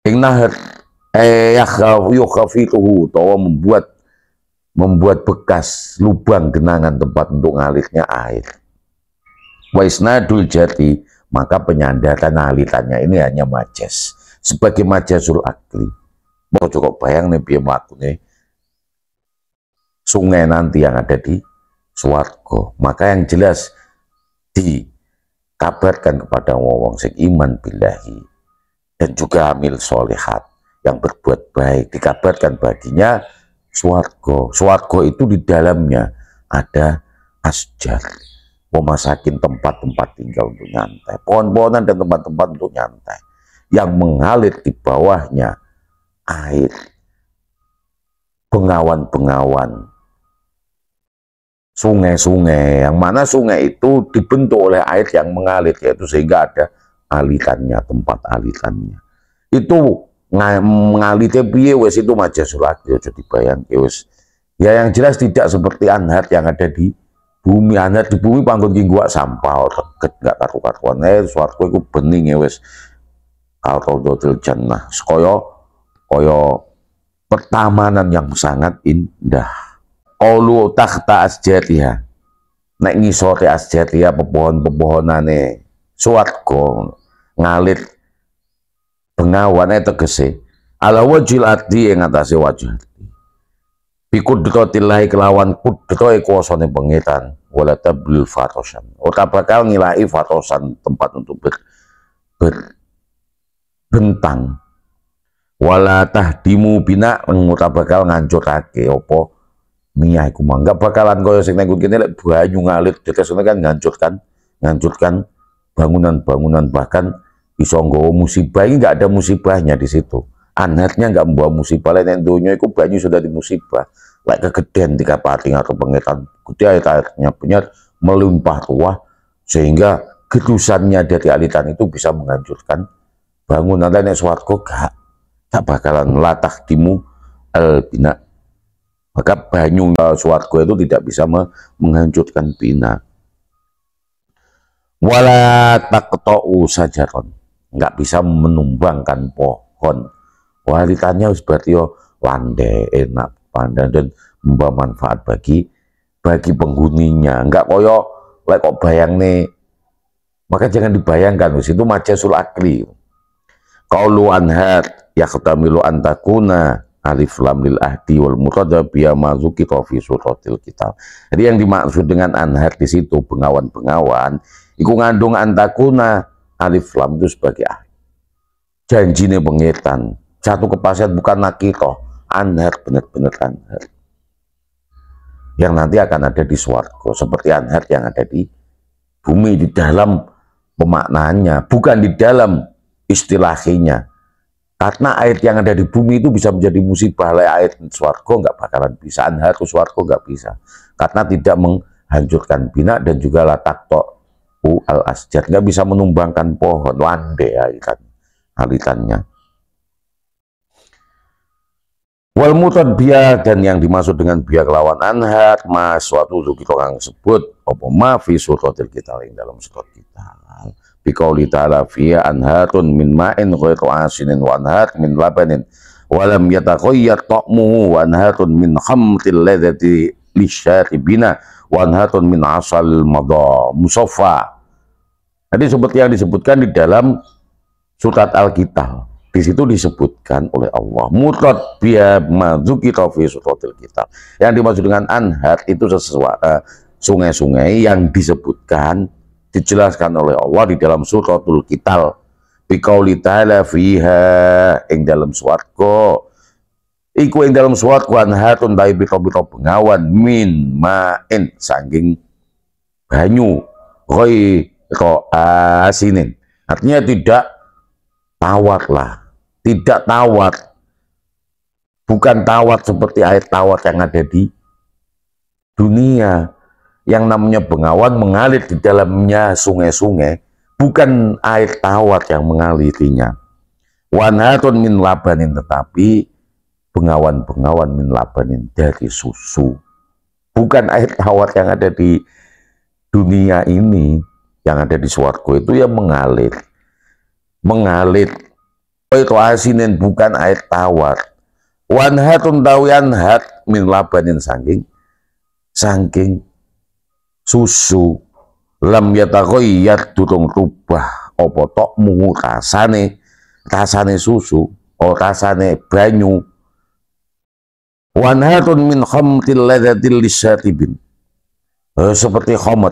nahar yakhafiruhu, tawa membuat bekas lubang genangan tempat untuk ngalirnya air. Wa isnadul jati, maka penyandaran alitannya ini hanya majas, sebagai majasul akli. Mau cukup bayang nih piye mlakune sungai nanti yang ada di swarga. Maka yang jelas dikabarkan kepada wong sing iman billahi dan juga amil solihat, yang berbuat baik, dikabarkan baginya swarga. Swarga itu di dalamnya ada asjar, memasakin tempat-tempat tinggal untuk nyantai, pohon-pohonan dan tempat-tempat untuk nyantai, yang mengalir di bawahnya air, bengawan-bengawan, sungai-sungai, yang mana sungai itu dibentuk oleh air yang mengalir, yaitu sehingga ada alirannya, tempat alirannya. Itu mengalirnya piye wes, itu majasul akli, jadi bayang wes. Ya yang jelas tidak seperti anhar yang ada di bumi. Anhar di bumi panggon gua sampah reket nggak karu-karuan. Swarga iku bening wes. Al-Raudhatul Jannah, koyo pertamanan yang sangat indah. Qaulu takhta asjatiha, nek ngisore asjatiha pepohon-pepohonane swarga ngalir bengawan tegese ala wajil ati ing atase wajah bi qudratillahi kelawan kudrahe kuasane pengetan, wala tablul fatosan, ora bakal ngilai fatosan, tempat untuk berbentang, wala tahdimu bina, ora bakal ngancurake apa miyah iku mah, enggak bakalan koyo sing nang kene lek banyu ngalir tetesane kan ngancurkan bangunan-bangunan, bahkan bisa nggawa musibah. Ini enggak ada musibahnya di situ. Anhatnya enggak membawa musibah. Lain donya iku banyu sudah di musibah. Lek kegedean tiga pating atau pengetan gede airnya benar melimpah ruah, sehingga gerusannya dari alitan itu bisa menghancurkan bangunan. Lain swarga gak bakalan latah dimu al-bina. Maka banyu swarga itu tidak bisa menghancurkan bina. Wala taqta'u sajaron, nggak bisa menumbangkan pohon. Walitannya harus berarti landai, enak, pandai, dan membawa manfaat bagi penghuninya. Nggak koyo Lek kok bayang nih, maka jangan dibayangkan, itu majasul akli. Qaulu anhar yaqtamilu an takuna alif lam lil ahdi wal murada biya mazuki fi suratil kitab. Jadi yang dimaksud dengan anhar di situ bengawan-bengawan iku ngandung antakuna alif lam itu sebagai ahdi. Janjine pengetan. Satu kepastian bukan nakitoh, anhar benar-benar anhar. Yang nanti akan ada di swarga seperti anhar yang ada di bumi di dalam pemaknaannya, bukan di dalam istilahnya. Karena air yang ada di bumi itu bisa menjadi musibah, air swarga nggak bakalan bisa, anhar swarga nggak bisa, karena tidak menghancurkan bina dan juga latakto al asjar, nggak bisa menumbangkan pohon, landai alitannya. Wal mutad biya, dan yang dimaksud dengan biya kelawan anhar mas suatu kita kang sebut apa ma fi suratil kita yang dalam surat kita. Biqauli ta'ala fiya anhatun min ma'in ghairu asinin wa anhat min labanin wa lam yatakhayyar ta'muhu wa anhatun min khamril ladzati lisyaribina wa anhatun min asal madha musaffa. Jadi seperti yang disebutkan di dalam surat Al-Qital, di situ disebutkan oleh Allah mutad biya madzukira fi suratil kitab. Yang dimaksud dengan anhar itu sungai-sungai yang disebutkan, dijelaskan oleh Allah di dalam suratul Qital. Biqauli ta'ala fiha, ing dalam swarga iku ing dalam swarga anhatun ta biro-biro bengawan min ma'in sangking banyu ghairu asinin, artinya tidak tawar lah, tidak tawar, bukan tawar seperti air tawar yang ada di dunia. Yang namanya bengawan mengalir di dalamnya sungai-sungai, bukan air tawar yang mengalirinya. Wanhatun min labanin, tetapi bengawan-bengawan min labanin dari susu, bukan air tawar yang ada di dunia ini. Yang ada di swarga itu yang mengalir itu asinin, bukan air tawar. Wanhatun tawianhat min labanin sangking susu, lam yatakhayyar durung rubah apa tokmu rasane susu, rasane banyu. Wanhatun min khamril ladzatil lisyaribin, seperti khamr.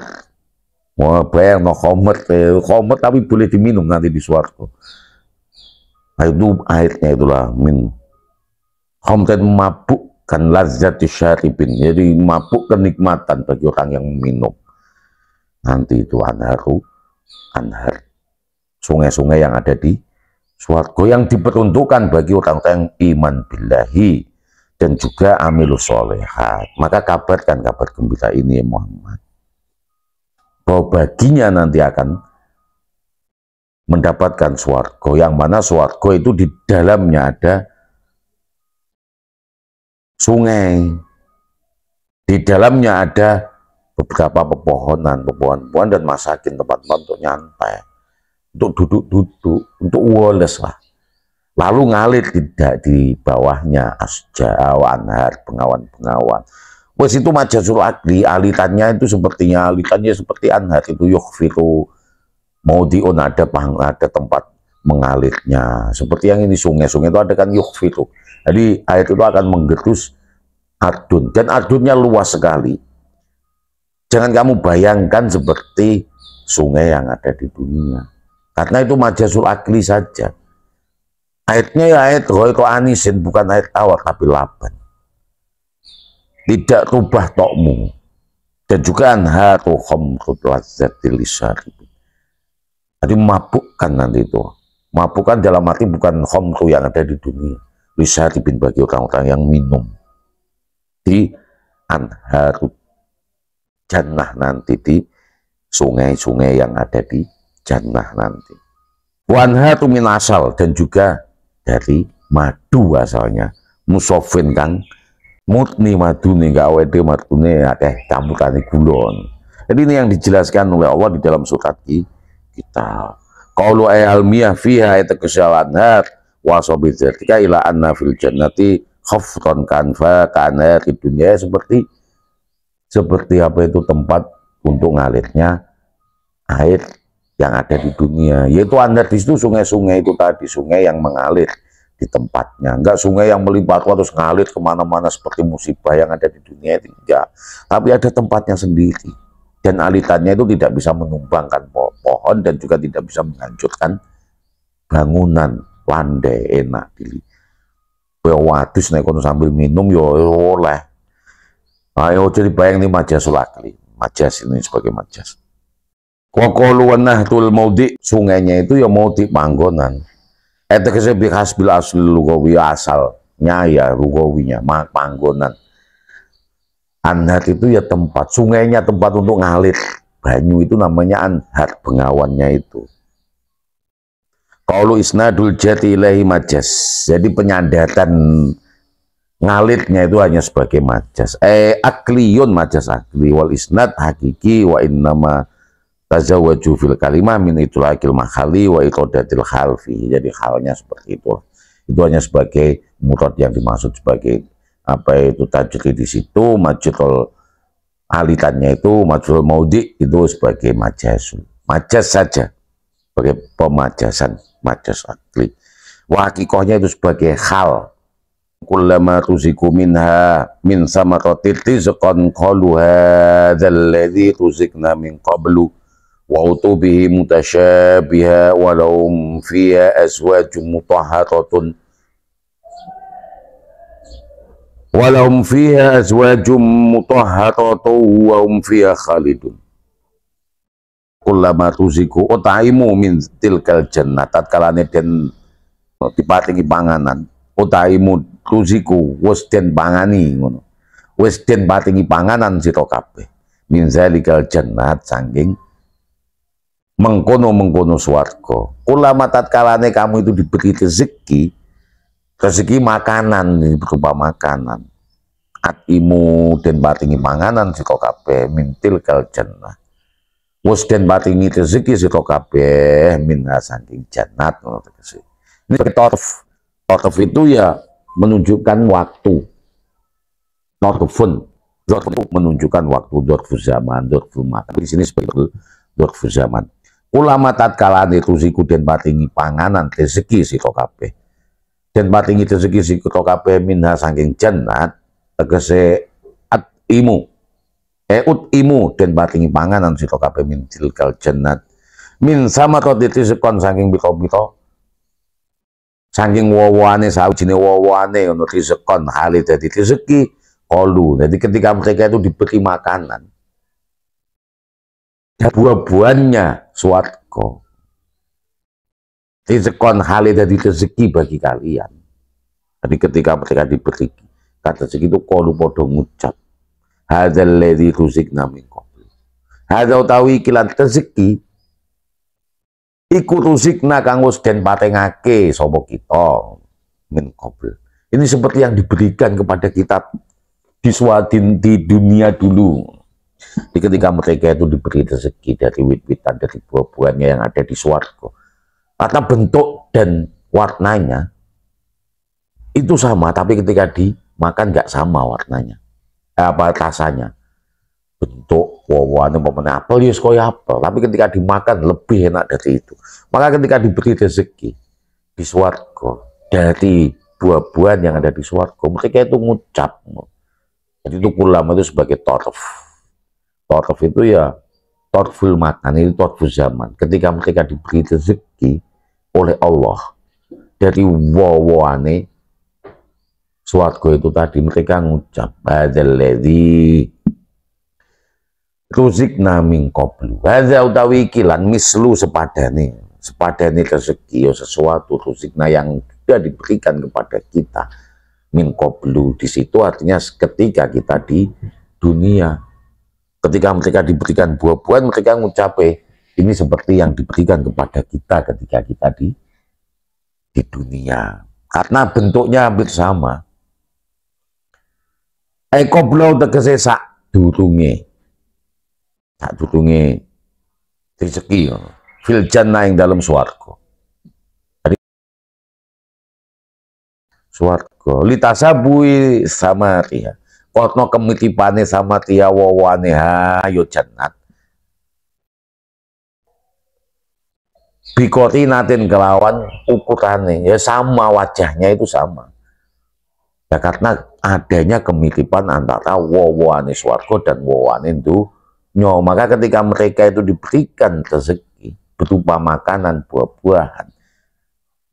Wah, bayang no khamr tapi boleh diminum nanti di swarga. Nah, itu airnya itulah min khamrin, mabuk kan lazzatis syaribin, jadi mabuk kenikmatan bagi orang yang minum. Nanti itu anhar sungai-sungai yang ada di swarga yang diperuntukkan bagi orang-orang yang iman billahi dan juga amilus sholehat. Maka kabarkan kabar gembira ini ya Muhammad, bahwa baginya nanti akan mendapatkan swarga, yang mana swarga itu di dalamnya ada sungai, di dalamnya ada beberapa pepohonan dan masakin, tempat-tempat untuk nyantai, untuk duduk-duduk, untuk woles lah. Lalu ngalir tidak di bawahnya asja anhar, bengawan-bengawan. Wes itu majasul akli, alitannya itu alitannya seperti anhar itu yukhfiru maudiun, ada tempat mengalirnya. Seperti yang ini sungai-sungai itu ada kan yukhfiru. Jadi air itu akan menggerus adun, dan adunnya luas sekali. Jangan kamu bayangkan seperti sungai yang ada di dunia, karena itu majasul akli saja. Airnya ya air ghairu anisin, bukan air tawar tapi laban, tidak rubah tokmu, dan juga anharu khamrul lazzatil lisyaribin. Jadi mabukkan nanti itu, mabukkan dalam arti bukan khamru yang ada di dunia, lisyaribin bagi orang-orang yang minum di anharu jannah nanti, di sungai-sungai yang ada di jannah nanti. Wanhatu min asal, dan juga dari madu asalnya, musofin kang mutni madune, gak awede madune akeh campurane gulon. Jadi ini yang dijelaskan oleh Allah di dalam surat kita. Qaulu almiyah fiha yatakshalanat wa sabizatika ila anna fil jannati khafton kanfa kana di dunia, seperti apa itu tempat untuk ngalirnya air yang ada di dunia, yaitu Anda di situ sungai-sungai itu tadi, sungai yang mengalir di tempatnya, enggak sungai yang melimpah terus ngalir kemana-mana seperti musibah yang ada di dunia itu, enggak, tapi ada tempatnya sendiri, dan alirannya itu tidak bisa menumbangkan pohon dan juga tidak bisa menghancurkan bangunan, landai enak di wadus nek kono sambil minum yo oleh. Ayo jadi bayang nih majasul akli, majas ini sebagai majas. Kokolu nahtul maudi, sungainya itu ya maudi panggonan. Etekese bi hasbil asli lugawi, asalnya ya lugawinya panggonan. Anhar itu ya tempat, sungainya tempat untuk ngalir. Banyu itu namanya anhar, bengawannya itu. Qaulu isnadul jati ilahi majas. Jadi penyandatan ngalirnya itu hanya sebagai majas. Akliyun majas akli, wal isnad hakiki, wa innama tazawwaju fil kalimah min itulakil makhali wa itodatil khalfi. Jadi halnya seperti itu. Itu hanya sebagai murad yang dimaksud sebagai apa itu tajri di situ, majrul alitannya itu majrul maudi itu sebagai majas. Majas saja sebagai pemajasan, majas akli. Wa hakikahnya itu sebagai hal. Kullama tuziku minha min samaratit rizqan qalu hadzal ladzi tuzikna min qablu wa utubihi mutasyabiha walahum fiha azwajum mutahharatun wa hum fiha khalidun. Kullama tuziku utaimu min tilkal jannah, tatkalane den diparingi panganan, utaimu tuziku wis den pangani ngono, wis den paringi panganan sira kabeh min zalikal jannat, saking mengkono-mengkono swarga. Ulama tatkalane kamu itu diberi rezeki makanan, berupa makanan, atimu den paringi panganan sira kabeh mintil kal jannah, wis den paringi rezeki sira kabeh minha saking jannat. Ini sebagai torf. Torf itu ya menunjukkan waktu. Torfun menunjukkan waktu, dorfu zaman, dorfu makan. Di sini sebagai dorfu zaman. Ulama tatkalane tuziku den paringi panganan rezeki sira kabeh, den paringi rezeki sira kabeh minha saking jannat, tegese atimu utimu den paringi panganan sira kabeh min tilkal jannat, min sama koditi sekon saking biro-biro, saking wawane saujine wawane ono rizqon hale dadi rezeki qalu. Jadi ketika mereka itu diberi makanan, buah-buahnya swarga, rizqon hale dadi rezeki bagi kalian. Jadi ketika mereka diberi kata rezeki itu qalu padha ngucap hadzal ladzi tuzikna min qabl. Hadza utawi kilan rezeki iku tuzikna kang wis den paringake sapa kita min qabl. Ini seperti yang diberikan kepada kita di dunia dulu. Di ketika mereka itu diberi rezeki dari wit-witan, dari buah-buahnya yang ada di swarga, karena bentuk dan warnanya itu sama, tapi ketika dimakan nggak sama warnanya, apa rasanya. Bentuk buah-buahnya umpamanya apel ya kaya apel, tapi ketika dimakan lebih enak dari itu. Maka ketika diberi rezeki di swarga dari buah-buahan yang ada di swarga, mereka itu ngucap. Jadi itu ulama itu sebagai torf. Torf itu ya torful makan, itu torful zaman. Ketika mereka diberi rezeki oleh Allah dari wawane swarga itu tadi, mereka ngucap hadzal ladzi tuzikna min qablu. Hadza utawi kilan mislu sepadane rezeki ya sesuatu tuzikna yang sudah diberikan kepada kita min qablu. Di situ artinya ketika kita di dunia, ketika mereka diberikan buah-buahan, mereka ngucape ini seperti yang diberikan kepada kita ketika kita di dunia, karena bentuknya hampir sama. Qablu tegese sak durunge rezeki fil jannah yang dalam swarga. Jadi swarga litasabui sama dia kono kemitipane sama dia wawane ha yo jannat bikoti natin kelawan ukurannya ya sama, wajahnya itu sama ya, karena adanya kemiripan antara wowane swarga dan wowane dunya. Maka ketika mereka itu diberikan rezeki berupa makanan buah-buahan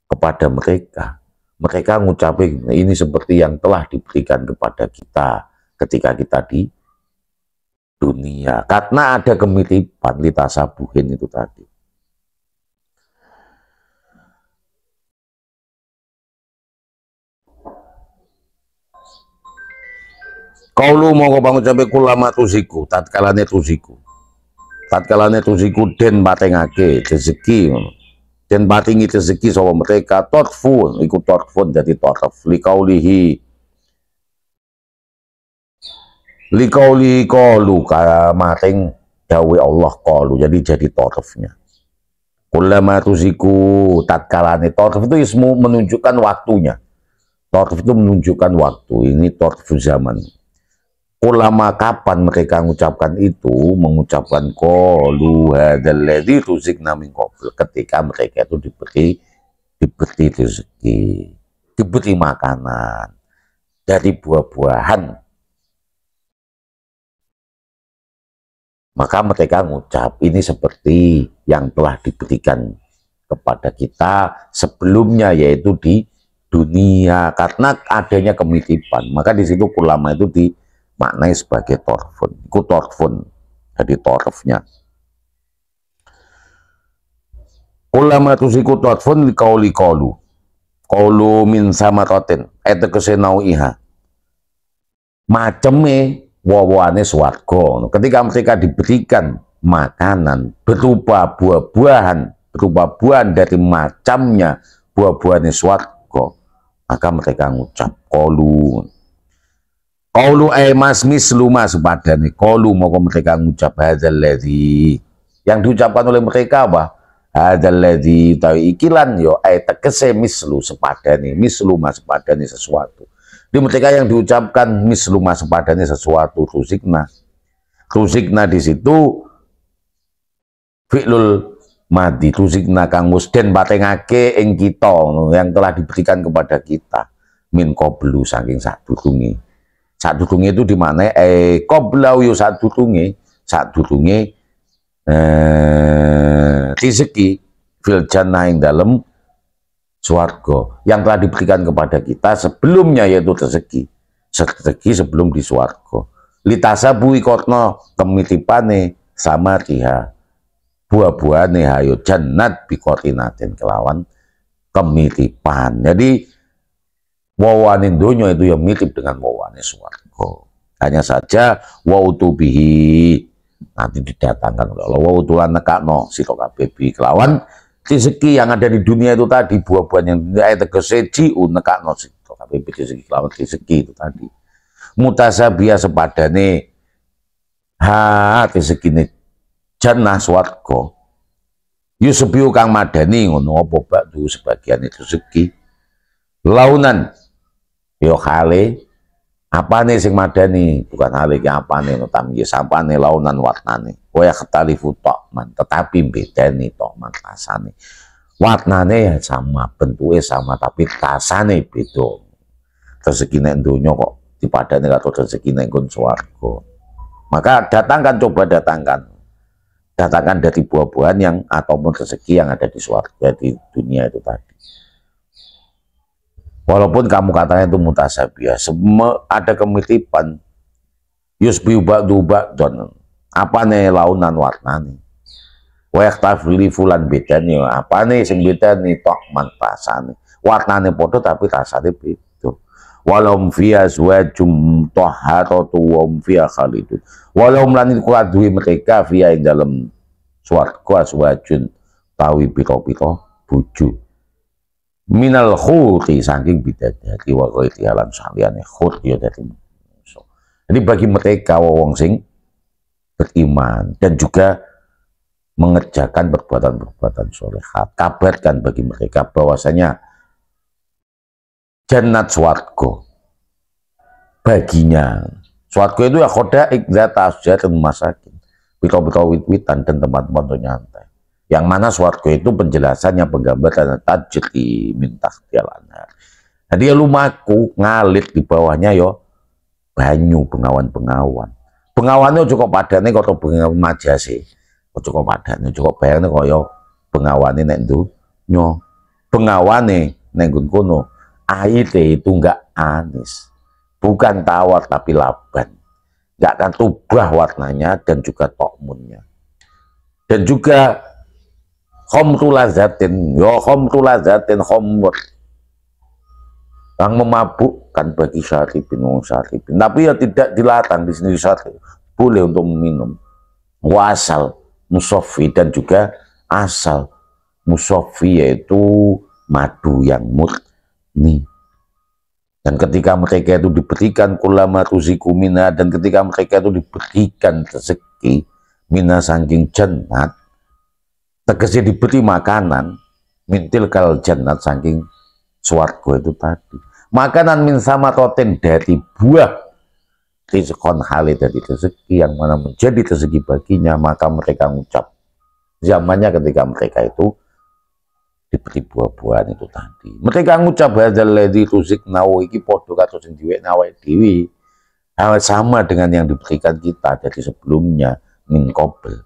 kepada mereka, mereka ngucapin ini seperti yang telah diberikan kepada kita ketika kita di dunia, karena ada kemiripan litasabuhin itu tadi. Kaulu mau bangun sampai kulama tusiku, tatkalane tusiku den batengake rezeki, den batingi rezeki sama mereka torfun, ikut torfun jadi torf likaulihi kalu mating dawe Allah kalu, jadi torfnya kulama tusiku tatkalane. Torf itu ismu menunjukkan waktunya, torf itu menunjukkan waktu, ini torf zaman. Ulama kapan mereka mengucapkan itu, mengucapkan qalu hadzal ladzi tuzikna min qabl, ketika mereka itu diberi rezeki, diberi makanan dari buah-buahan, maka mereka mengucap ini seperti yang telah diberikan kepada kita sebelumnya, yaitu di dunia, karena adanya kemiripan. Maka di situ ulama itu maknai sebagai torfun, ikut torfun, jadi torfnya. Ulama tusiku torfun likauli kaulu min samaratin etekese nauiha, maceme wawane swarga. Ketika mereka diberikan makanan berupa buah-buahan, berupa buah dari macamnya buah-buahan swarga, maka mereka ngucap kaulu mas mislu mas padane qalu, mau mereka ngucap hadzal ladzi, yang diucapkan oleh mereka apa? Hadzal ladzi tawi ikilan yo tegese mislu sepadane, mislu mas padane sesuatu. Di mereka yang diucapkan mislu mas padane sesuatu, rusikna di situ fi'lul madi, rusikna kang musden batengake ing kita yang telah diberikan kepada kita min qablu saking sadurunge. Sadurunge itu di mana qoblau yo sadurunge rezeki fil jannah ing dalam swarga yang telah diberikan kepada kita sebelumnya, yaitu rezeki sebelum di swarga. Litasabu ikotno kemitipane sama dia buah-buahane hayo jannat bikotinatin kelawan kemiripan. Jadi wawane donya itu yang mirip dengan wawane swarga. Hanya saja wautubihi nanti didatangkan oleh Allah, wautulan nekakno sira kabeh kelawan rezeki yang ada di dunia itu tadi, buah-buahan yang tegese jiu nekakno sira kabeh rezeki kelawan rezeki itu tadi. Mutasabia sepadane rezekine jannah swarga. Yusubiu kang madani ngono apa bakdu sebagian itu rezeki. Launan yo hale apane sing madani, bukan hale ki apane no tamyi sampane launan warnane. Waya ketalifu tokman, tetapi bedani tokman rasane. Warnane sama, bentuke sama, tapi rasane beda. Rezeki nek donya kok dipadani karo rezeki nek nggon swarga. Maka coba datangkan dari buah-buahan yang ataupun rezeki yang ada di swarga, di dunia itu tadi. Walaupun kamu katanya itu mutasabiah, semua ada kemiripan. Yusbiu ba'du ba'don, apa nih launan warnane. Wa yaktafili fulan bedane, apa nih sing bedane tokman rasane. Warnane podo tapi rasane beda. Walau fiya azwajum tahharatu wa fiya khalidun. Walau lan kuwi mereka fiya ing dalam swarga azwajun tawi pira-pira bojo. Minal khurti saking bidadari wa ghairi alan saliyane khur ya dari so. Jadi bagi mereka wong sing beriman dan juga mengerjakan perbuatan-perbuatan sholehat, kabarkan bagi mereka bahwasanya jannat swarga baginya. Swarga itu ya khoda ikzat asjatun masakin, pira-pira wit-witan dan tempat-tempat nyantai Yang mana swarga itu penjelasannya penggambaran tajri min tahtial anhar. Nah, dia lumaku ngalit di bawahnya yo banyu bengawan-bengawan. Bengawannya cukup padane kaya bengawan majase. Cukup padane cukup bayangnya kaya bengawane nek nyo. Bengawane nek kono airnya itu enggak anis. Bukan tawar tapi laban. Enggak akan rubah warnanya dan juga tokmunnya. Dan juga khamru lazatin, ya khamru lazatin khamr yang memabukkan bagi syaribin wong syaribin. Tapi ya tidak dilarang di sini syarib, boleh untuk meminum. Wasal musaffi dan juga asal musaffi yaitu madu yang murni. Dan ketika mereka itu diberikan kulama tuziku mina, dan ketika mereka itu diberikan rezeki mina saking jannat, tegese diberi makanan mintil kal jannat saking swarga itu tadi, makanan min sama toten dari buah rizqon hale dari rezeki yang mana menjadi rezeki baginya, maka mereka mengucap zamannya ketika mereka itu diberi buah-buahan itu tadi, mereka mengucap hadzal ladzi tuzikna iki padha karo sing diwekna awake dhewe, sama dengan yang diberikan kita dari sebelumnya min qabl.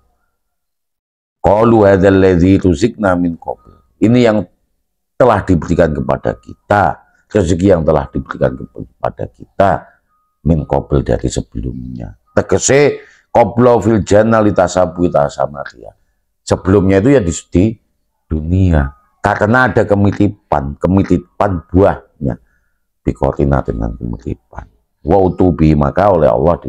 Qalu hadzal ladzi tuzikna min qabl. Ini yang telah diberikan kepada kita, rezeki yang telah diberikan kepada kita min qabl dari sebelumnya. Tegese qabla fil jannah litasabu tasamaria. Sebelumnya itu ya di dunia. Karena ada kemitipan buahnya. Bikotina dengan kemitipan. Wa utubi, maka oleh Allah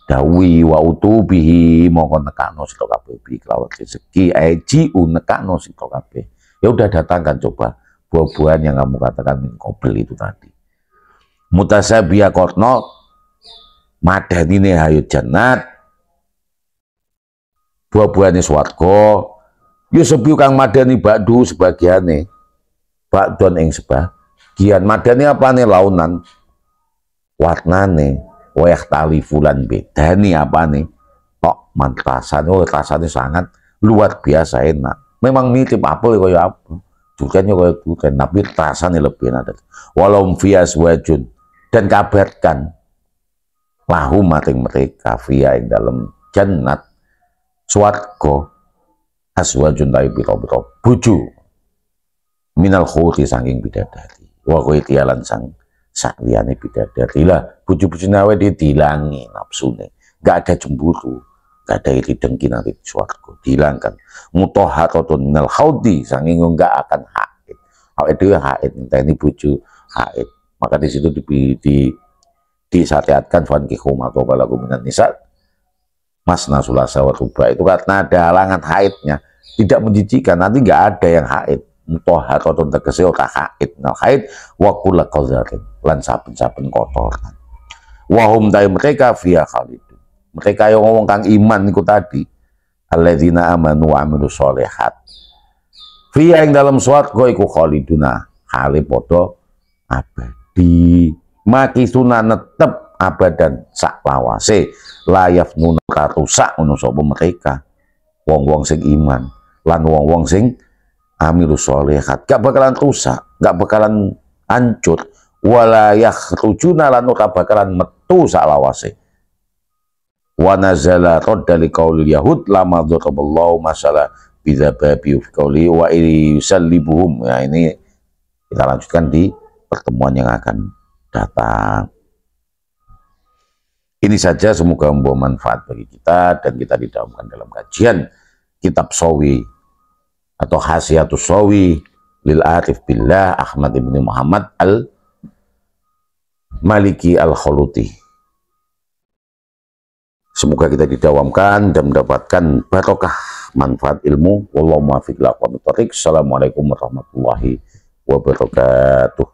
dawi wa utubihi mongko nekakno sira kabeh bi kelawan rezeki aji nekakno sira kabeh. Ya udah datangkan coba buah-buahan yang kamu katakan min qabl itu tadi. Mutasabiya korno madanine hayu jannat, buah-buahane swarga. Ya sebiu kang madani bakdu sebagiane. Bakdon ing sebagian madani apane launan warnane wayah tali fulan bedani apane tok mantrasan. Oh rasanya sangat luar biasa enak. Memang mirip apel kaya apa, duriannya kaya durian, tapi rasanya lebih enak. Walau fias wajun, dan kabarkan lahu maring mereka via ing dalam jannat swarga aswajun tai biro-biro buju minal khuri saking bidadari wa tialan sang sakliyane bidadari lah. Buju-bujune awe dihilangi nafsune, enggak ada cemburu, enggak ada iri dengki nanti di swarga, dihilangkan. Mutahharatun minal khaudi saking enggak akan haid. Awake dhewe haid, ini buju haid. Maka di situ disyariatkan fankihu ma qabala minan nisa masna sulasa wa ruba, itu karena ada halangan haidnya, tidak menjijikan, nanti enggak ada yang haid. Mutahharatun tegese ora haid, nal haid wa kullu qadzarin lan saben-saben kotoran. Wahum tai mereka via khalidun, mereka yang ngomong kang iman itu tadi, alladzina amanu wa amilus sholihat via yang dalam swarga iku khaliduna hale padha abadi, makisuna netep abadan sak lawase, layaf nun karusak ngono sapa mereka wong-wong sing iman lan wong-wong sing amilus sholihat, gak bakalan rusak, gak bakalan hancur. Wala yakhrujuna lan ora bakalan metu salawase. Wa nazala radda liqaulil yahud lama dzaraballahu masala bidzababi fi qauli wa yusallibuhum. Ya, ini kita lanjutkan di pertemuan yang akan datang. Ini saja, semoga membawa manfaat bagi kita dan kita didahulukan dalam kajian kitab Shawi atau Hasiyatus Shawi lil Arif Billah Ahmad ibn Muhammad Maliki Al-Khuluti. Semoga kita didawamkan dan mendapatkan barokah manfaat ilmu. Wallahu muwaffiq ila aqwamit thoriq. Assalamualaikum warahmatullahi wabarakatuh.